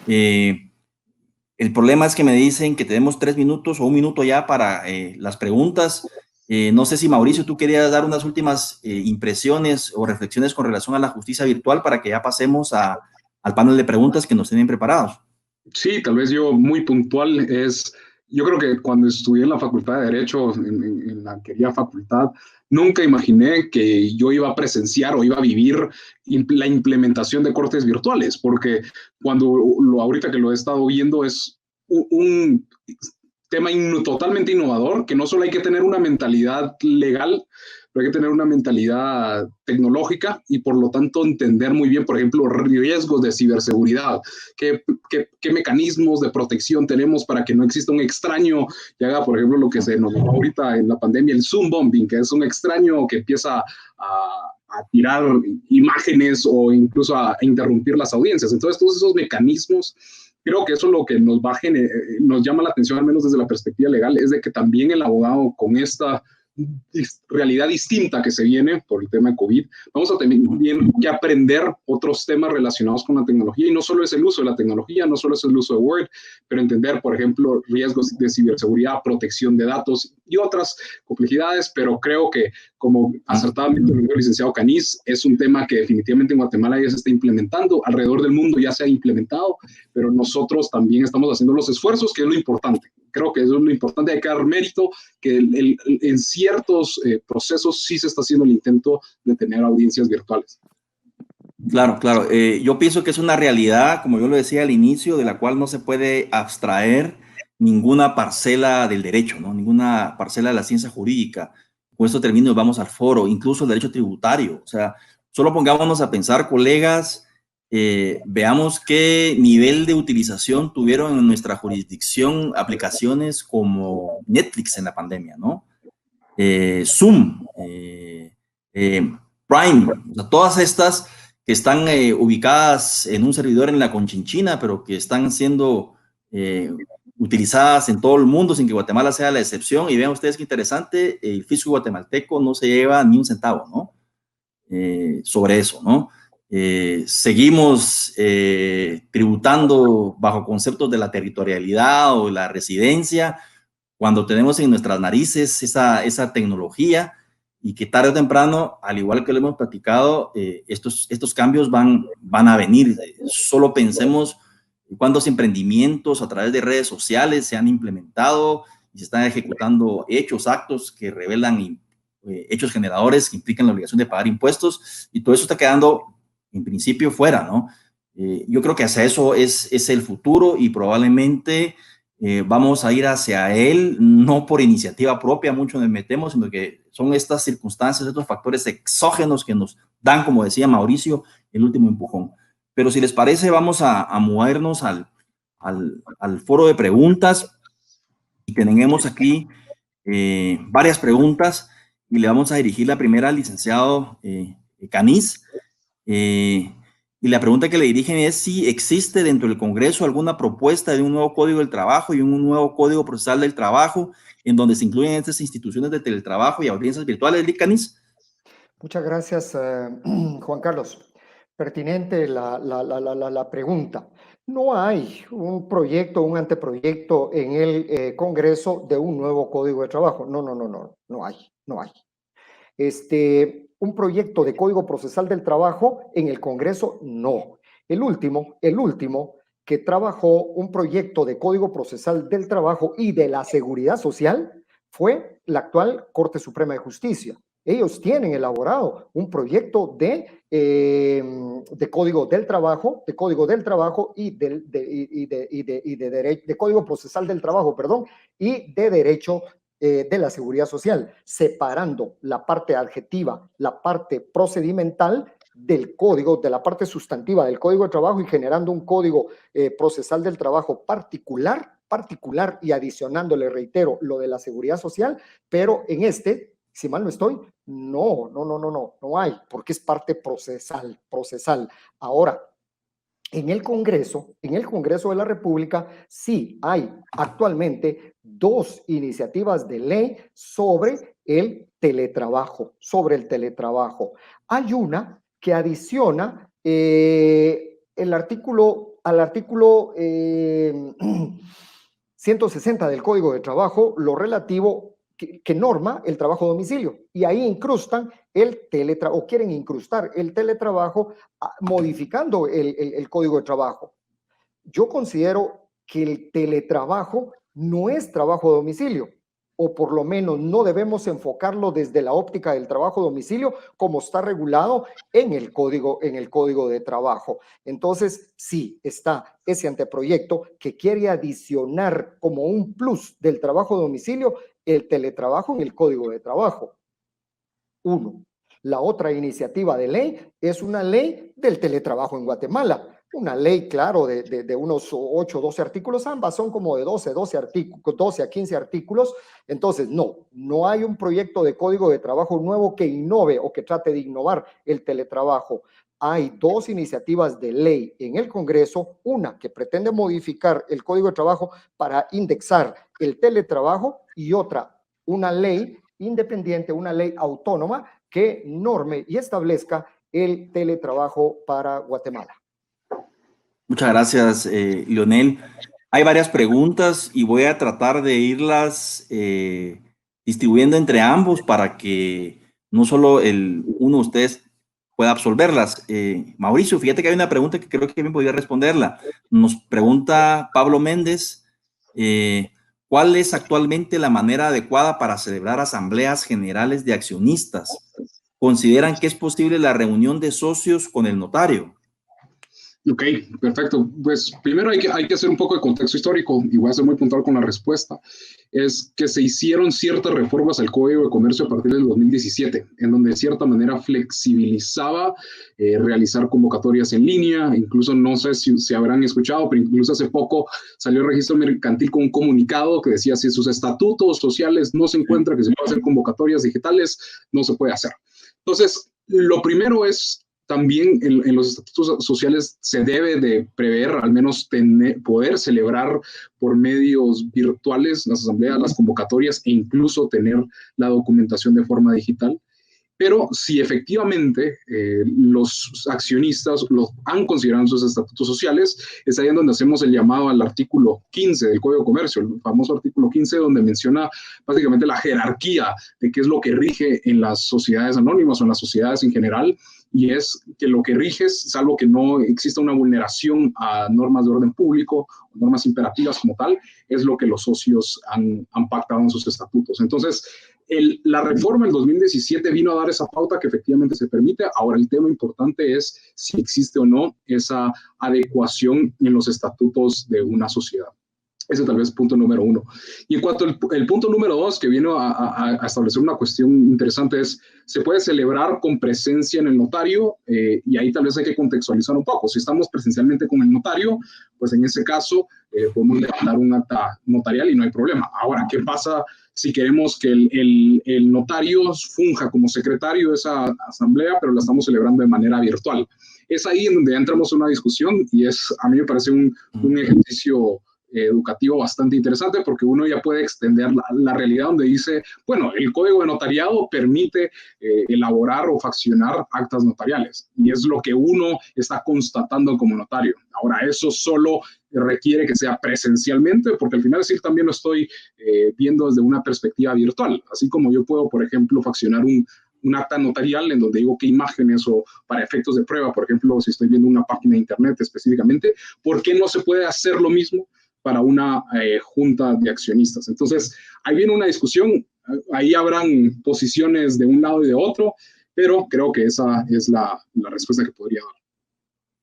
El problema es que me dicen que tenemos 3 minutos o 1 minuto ya para las preguntas. No sé si Mauricio, tú querías dar unas últimas impresiones o reflexiones con relación a la justicia virtual para que ya pasemos al panel de preguntas que nos tienen preparados. Sí, tal vez yo muy puntual yo creo que cuando estudié en la Facultad de Derecho, en la querida facultad, nunca imaginé que yo iba a presenciar o iba a vivir la implementación de cortes virtuales, porque ahorita que lo he estado viendo es un tema totalmente innovador, que no solo hay que tener una mentalidad legal, pero hay que tener una mentalidad tecnológica y por lo tanto entender muy bien, por ejemplo, riesgos de ciberseguridad, qué mecanismos de protección tenemos para que no exista un extraño que haga, por ejemplo, lo que se denominó ahorita en la pandemia, el Zoom bombing, que es un extraño que empieza a tirar imágenes o incluso a interrumpir las audiencias. Entonces, todos esos mecanismos, creo que eso es lo que nos llama la atención, al menos desde la perspectiva legal, es de que también el abogado con esta realidad distinta que se viene por el tema de COVID, vamos a tener que aprender otros temas relacionados con la tecnología, y no solo es el uso de la tecnología, no solo es el uso de Word, pero entender, por ejemplo, riesgos de ciberseguridad, protección de datos y otras complejidades, pero creo que, como acertadamente lo dijo el licenciado Canís, es un tema que definitivamente en Guatemala ya se está implementando, alrededor del mundo ya se ha implementado, pero nosotros también estamos haciendo los esfuerzos, que es lo importante. Creo que eso es lo importante, hay que dar mérito, que en ciertos procesos sí se está haciendo el intento de tener audiencias virtuales. Claro, claro. Yo pienso que es una realidad, como yo lo decía al inicio, de la cual no se puede abstraer ninguna parcela del derecho, ¿no? Ninguna parcela de la ciencia jurídica. Con esto termino y vamos al foro, incluso el derecho tributario. O sea, solo pongámonos a pensar, colegas, veamos qué nivel de utilización tuvieron en nuestra jurisdicción aplicaciones como Netflix en la pandemia, ¿no? Zoom, Prime, o sea, todas estas que están ubicadas en un servidor en la Conchinchina, pero que están siendo utilizadas en todo el mundo sin que Guatemala sea la excepción. Y vean ustedes qué interesante, el fisco guatemalteco no se lleva ni un centavo, ¿no? Sobre eso, ¿no? Seguimos tributando bajo conceptos de la territorialidad o la residencia, cuando tenemos en nuestras narices esa tecnología, y que tarde o temprano, al igual que lo hemos platicado, estos cambios van a venir. Solo pensemos cuántos emprendimientos a través de redes sociales se han implementado y se están ejecutando actos que revelan hechos generadores que implican la obligación de pagar impuestos, y todo eso está quedando en principio fuera, ¿no? Yo creo que hacia eso es el futuro, y probablemente vamos a ir hacia él, no por iniciativa propia, mucho nos metemos, sino que son estas circunstancias, estos factores exógenos que nos dan, como decía Mauricio, el último empujón. Pero si les parece, vamos a movernos al foro de preguntas, y tenemos aquí varias preguntas, y le vamos a dirigir la primera al licenciado Canís. Y la pregunta que le dirigen es si existe dentro del Congreso alguna propuesta de un nuevo Código del Trabajo y un nuevo Código Procesal del Trabajo, en donde se incluyen estas instituciones de teletrabajo y audiencias virtuales. ¿Canís? Muchas gracias, Juan Carlos. Pertinente la pregunta. No hay un proyecto, un anteproyecto en el Congreso de un nuevo Código de Trabajo. No hay. Un proyecto de Código Procesal del Trabajo en el Congreso, no. El último que trabajó un proyecto de Código Procesal del Trabajo y de la Seguridad Social fue la actual Corte Suprema de Justicia. Ellos tienen elaborado un proyecto de código del trabajo, de código procesal del trabajo, perdón, y de derecho de la seguridad social, separando la parte adjetiva, la parte procedimental del código, de la parte sustantiva del código de trabajo y generando un código procesal del trabajo particular y adicionándole, reitero, lo de la seguridad social, pero en este, si mal no estoy, no hay, porque es parte procesal. Ahora, en el Congreso de la República, sí hay actualmente 2 iniciativas de ley sobre el teletrabajo, Hay una que adiciona al artículo 160 del Código de Trabajo, lo relativo que norma el trabajo a domicilio, y ahí incrustan o quieren incrustar el teletrabajo modificando el Código de Trabajo. Yo considero que el teletrabajo no es trabajo a domicilio, o por lo menos no debemos enfocarlo desde la óptica del trabajo a domicilio como está regulado en el código de trabajo. Entonces, sí, está ese anteproyecto que quiere adicionar como un plus del trabajo a domicilio el teletrabajo en el código de trabajo. 1. La otra iniciativa de ley es una ley del teletrabajo en Guatemala. Una ley, claro, de unos 8 o 12 artículos, ambas son como de 12 a 15 artículos. Entonces, no hay un proyecto de código de trabajo nuevo que innove o que trate de innovar el teletrabajo. Hay 2 iniciativas de ley en el Congreso, una que pretende modificar el Código de Trabajo para indexar el teletrabajo y otra, una ley independiente, una ley autónoma que norme y establezca el teletrabajo para Guatemala. Muchas gracias, Leonel. Hay varias preguntas y voy a tratar de irlas distribuyendo entre ambos para que no solo uno de ustedes pueda absolverlas. Mauricio, fíjate que hay una pregunta que creo que bien podría responderla. Nos pregunta Pablo Méndez, ¿cuál es actualmente la manera adecuada para celebrar asambleas generales de accionistas? ¿Consideran que es posible la reunión de socios con el notario? Ok, perfecto. Pues primero hay que hacer un poco de contexto histórico y voy a ser muy puntual con la respuesta. Es que se hicieron ciertas reformas al Código de Comercio a partir del 2017, en donde de cierta manera flexibilizaba realizar convocatorias en línea. Incluso no sé si habrán escuchado, pero incluso hace poco salió el registro mercantil con un comunicado que decía si sus estatutos sociales no se encuentra que se pueden hacer convocatorias digitales, no se puede hacer. Entonces, lo primero es también en los estatutos sociales se debe de prever, al menos poder celebrar por medios virtuales las asambleas, las convocatorias e incluso tener la documentación de forma digital. Pero si efectivamente los accionistas los han considerado en sus estatutos sociales, es ahí en donde hacemos el llamado al artículo 15 del Código de Comercio, el famoso artículo 15, donde menciona básicamente la jerarquía de qué es lo que rige en las sociedades anónimas o en las sociedades en general, y es que lo que rige, salvo que no exista una vulneración a normas de orden público, normas imperativas como tal, es lo que los socios han pactado en sus estatutos. Entonces, la reforma del 2017 vino a dar esa pauta que efectivamente se permite. Ahora, el tema importante es si existe o no esa adecuación en los estatutos de una sociedad. Ese tal vez es punto número 1. Y en cuanto al punto número 2, que vino a establecer una cuestión interesante, es, ¿se puede celebrar con presencia en el notario? Y ahí tal vez hay que contextualizar un poco. Si estamos presencialmente con el notario, pues en ese caso podemos levantar un acta notarial y no hay problema. Ahora, ¿qué pasa si queremos que el notario funja como secretario de esa asamblea, pero la estamos celebrando de manera virtual? Es ahí en donde entramos en una discusión y a mí me parece un ejercicio educativo bastante interesante, porque uno ya puede extender la realidad donde dice, bueno, el código de notariado permite elaborar o faccionar actas notariales, y es lo que uno está constatando como notario. Ahora, eso solo requiere que sea presencialmente, porque al final sí también lo estoy viendo desde una perspectiva virtual, así como yo puedo, por ejemplo, faccionar un acta notarial en donde digo qué imágenes o para efectos de prueba, por ejemplo, si estoy viendo una página de internet específicamente, ¿por qué no se puede hacer lo mismo para una junta de accionistas? Entonces, ahí viene una discusión. ahí habrán posiciones de un lado y de otro, pero creo que esa es la respuesta que podría dar.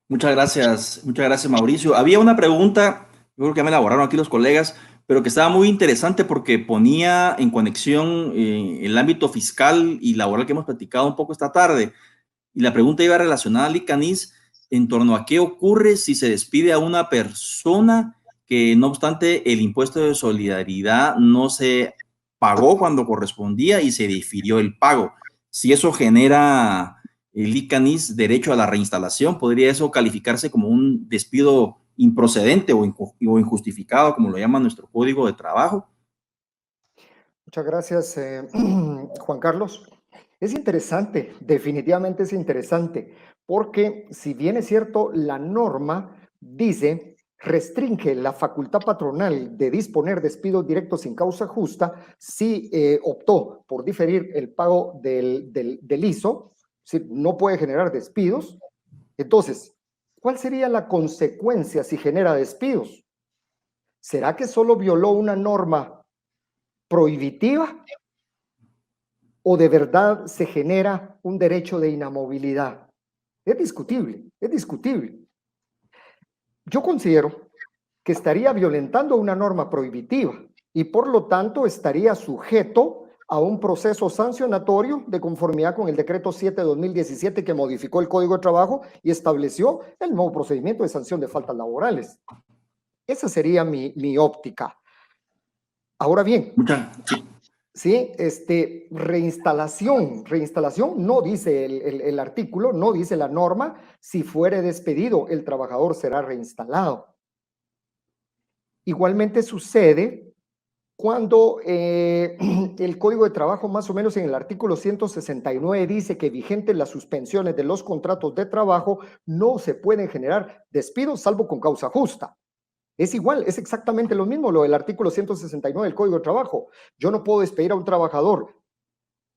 Muchas gracias Mauricio. Había una pregunta, yo creo que ya me elaboraron aquí los colegas, pero que estaba muy interesante porque ponía en conexión el ámbito fiscal y laboral que hemos platicado un poco esta tarde. Y la pregunta iba relacionada, Licanis, en torno a qué ocurre si se despide a una persona que, no obstante, el impuesto de solidaridad no se pagó cuando correspondía y se difirió el pago. Si eso genera, el Licanis, derecho a la reinstalación, ¿podría eso calificarse como un despido improcedente o injustificado, como lo llama nuestro Código de Trabajo? Muchas gracias, Juan Carlos. Es interesante, definitivamente es interesante, porque si bien es cierto, la norma dice, restringe la facultad patronal de disponer despidos directos sin causa justa si optó por diferir el pago del ISO, si no puede generar despidos. Entonces, ¿cuál sería la consecuencia si genera despidos? ¿Será que solo violó una norma prohibitiva o de verdad se genera un derecho de inamovilidad? Es discutible, es discutible. Yo considero que estaría violentando una norma prohibitiva y por lo tanto estaría sujeto a un proceso sancionatorio de conformidad con el decreto 7/2017 que modificó el Código de Trabajo y estableció el nuevo procedimiento de sanción de faltas laborales. Esa sería mi óptica. Ahora bien, sí, reinstalación no dice el artículo, no dice la norma, si fuere despedido, el trabajador será reinstalado. Igualmente sucede cuando el Código de Trabajo, más o menos en el artículo 169, dice que vigentes las suspensiones de los contratos de trabajo, no se pueden generar despidos salvo con causa justa. Es igual, es exactamente lo mismo lo del artículo 169 del Código de Trabajo. Yo no puedo despedir a un trabajador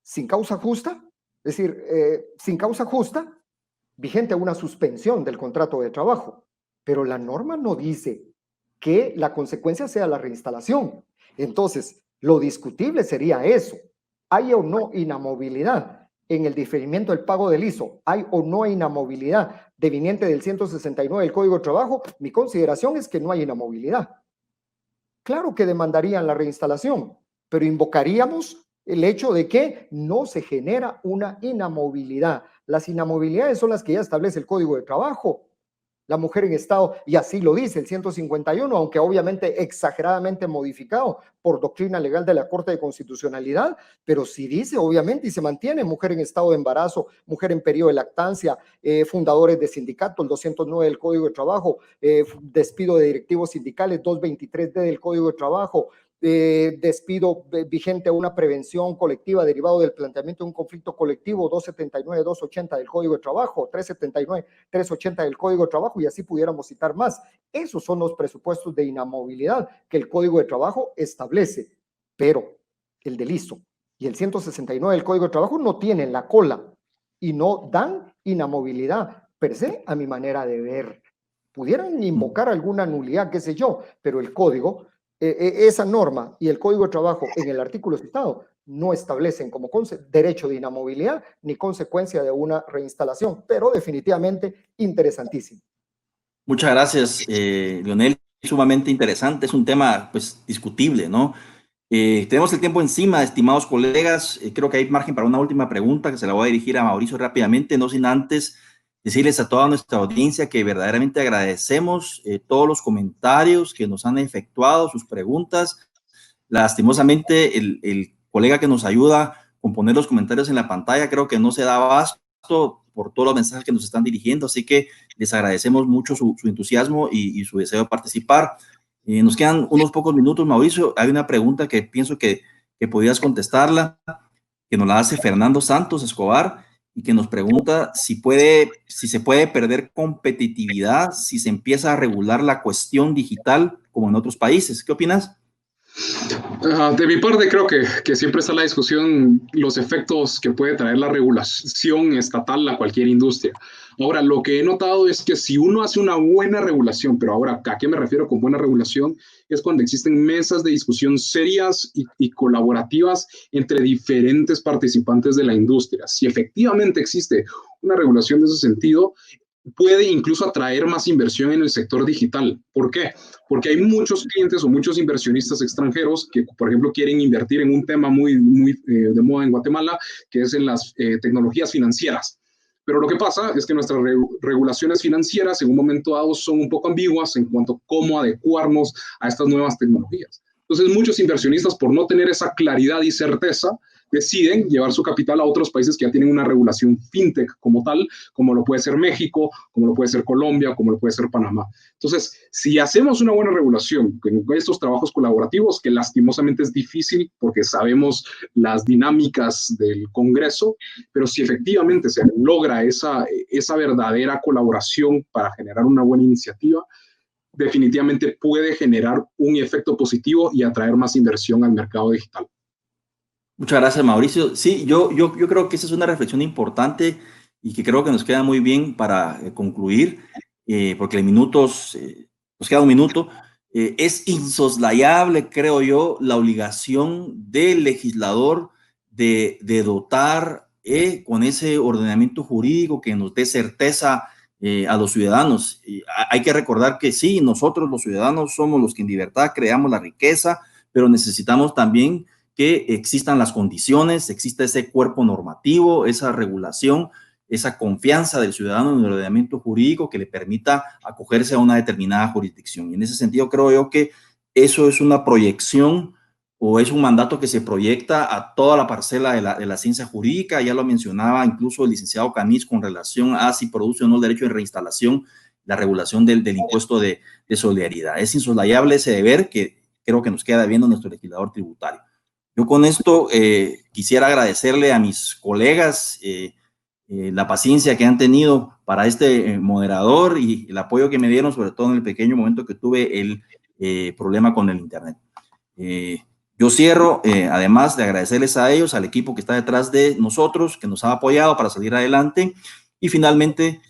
sin causa justa, es decir, sin causa justa, vigente una suspensión del contrato de trabajo. Pero la norma no dice que la consecuencia sea la reinstalación. Entonces, lo discutible sería eso. ¿Hay o no inamovilidad en el diferimiento del pago del ISO? ¿Hay o no inamovilidad deviniente del 169 del Código de Trabajo? Mi consideración es que no hay inamovilidad. Claro que demandarían la reinstalación, pero invocaríamos el hecho de que no se genera una inamovilidad. Las inamovilidades son las que ya establece el Código de Trabajo. La mujer en estado, y así lo dice el 151, aunque obviamente exageradamente modificado por doctrina legal de la Corte de Constitucionalidad, pero sí dice, obviamente, y se mantiene: mujer en estado de embarazo, mujer en periodo de lactancia, fundadores de sindicato, el 209 del Código de Trabajo, despido de directivos sindicales, 223D del Código de Trabajo, despido vigente a una prevención colectiva derivado del planteamiento de un conflicto colectivo, 279, 280 del Código de Trabajo, 379, 380 del Código de Trabajo, y así pudiéramos citar más. Esos son los presupuestos de inamovilidad que el Código de Trabajo establece, pero el del ISO y el 169 del Código de Trabajo no tienen la cola y no dan inamovilidad per se, a mi manera de ver. Pudieran invocar alguna nulidad, qué sé yo, pero el código, esa norma y el Código de Trabajo en el artículo citado no establecen como derecho de inamovilidad ni consecuencia de una reinstalación, pero definitivamente interesantísimo. Muchas gracias, Leonel. Sumamente interesante. Es un tema, pues, discutible, ¿no? Tenemos el tiempo encima, estimados colegas. Creo que hay margen para una última pregunta que se la voy a dirigir a Mauricio rápidamente, no sin antes decirles a toda nuestra audiencia que verdaderamente agradecemos todos los comentarios que nos han efectuado, sus preguntas. Lastimosamente, el colega que nos ayuda con poner los comentarios en la pantalla creo que no se da abasto por todos los mensajes que nos están dirigiendo, así que les agradecemos mucho su entusiasmo y su deseo de participar. Nos quedan unos pocos minutos, Mauricio. Hay una pregunta que pienso que podías contestarla, que nos la hace Fernando Santos Escobar, y que nos pregunta si se puede perder competitividad si se empieza a regular la cuestión digital como en otros países. ¿Qué opinas? De mi parte, creo que siempre está la discusión, los efectos que puede traer la regulación estatal a cualquier industria. Ahora, lo que he notado es que si uno hace una buena regulación, pero ahora, ¿a qué me refiero con buena regulación? Es cuando existen mesas de discusión serias y colaborativas entre diferentes participantes de la industria. Si efectivamente existe una regulación de ese sentido, puede incluso atraer más inversión en el sector digital. ¿Por qué? Porque hay muchos clientes o muchos inversionistas extranjeros que, por ejemplo, quieren invertir en un tema muy de moda en Guatemala, que es en las tecnologías financieras. Pero lo que pasa es que nuestras regulaciones financieras en un momento dado son un poco ambiguas en cuanto a cómo adecuarnos a estas nuevas tecnologías. Entonces, muchos inversionistas, por no tener esa claridad y certeza, deciden llevar su capital a otros países que ya tienen una regulación fintech como tal, como lo puede ser México, como lo puede ser Colombia, como lo puede ser Panamá. Entonces, si hacemos una buena regulación con estos trabajos colaborativos, que lastimosamente es difícil porque sabemos las dinámicas del Congreso, pero si efectivamente se logra esa verdadera colaboración para generar una buena iniciativa, definitivamente puede generar un efecto positivo y atraer más inversión al mercado digital. Muchas gracias, Mauricio. Sí, yo creo que esa es una reflexión importante y que creo que nos queda muy bien para concluir, porque nos queda un minuto. Es insoslayable, creo yo, la obligación del legislador de dotar con ese ordenamiento jurídico que nos dé certeza a los ciudadanos. Hay que recordar que sí, nosotros los ciudadanos somos los que en libertad creamos la riqueza, pero necesitamos también que existan las condiciones, exista ese cuerpo normativo, esa regulación, esa confianza del ciudadano en el ordenamiento jurídico que le permita acogerse a una determinada jurisdicción. Y en ese sentido creo yo que eso es una proyección o es un mandato que se proyecta a toda la parcela de la ciencia jurídica. Ya lo mencionaba incluso el licenciado Canís con relación a si produce o no el derecho de reinstalación, la regulación del impuesto de solidaridad. Es insoslayable ese deber que creo que nos queda debiendo nuestro legislador tributario. Yo con esto quisiera agradecerle a mis colegas la paciencia que han tenido para este moderador y el apoyo que me dieron, sobre todo en el pequeño momento que tuve el problema con el internet. Yo cierro, además de agradecerles a ellos, al equipo que está detrás de nosotros, que nos ha apoyado para salir adelante. Y finalmente,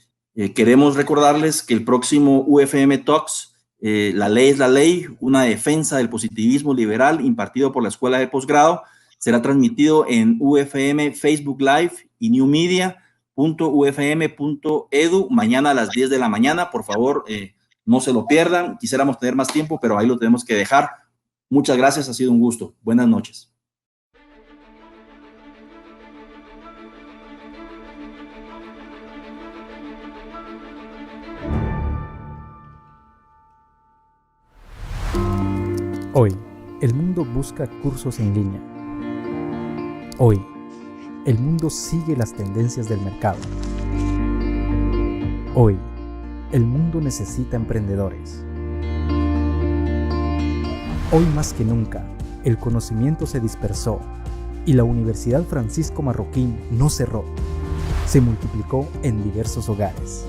queremos recordarles que el próximo UFM Talks, la ley es la ley, una defensa del positivismo liberal impartido por la Escuela de Posgrado, será transmitido en UFM Facebook Live y newmedia.ufm.edu mañana a las 10 de la mañana. Por favor, no se lo pierdan. Quisiéramos tener más tiempo, pero ahí lo tenemos que dejar. Muchas gracias, ha sido un gusto. Buenas noches. Hoy, el mundo busca cursos en línea. Hoy, el mundo sigue las tendencias del mercado. Hoy, el mundo necesita emprendedores. Hoy más que nunca, el conocimiento se dispersó y la Universidad Francisco Marroquín no cerró. Se multiplicó en diversos hogares.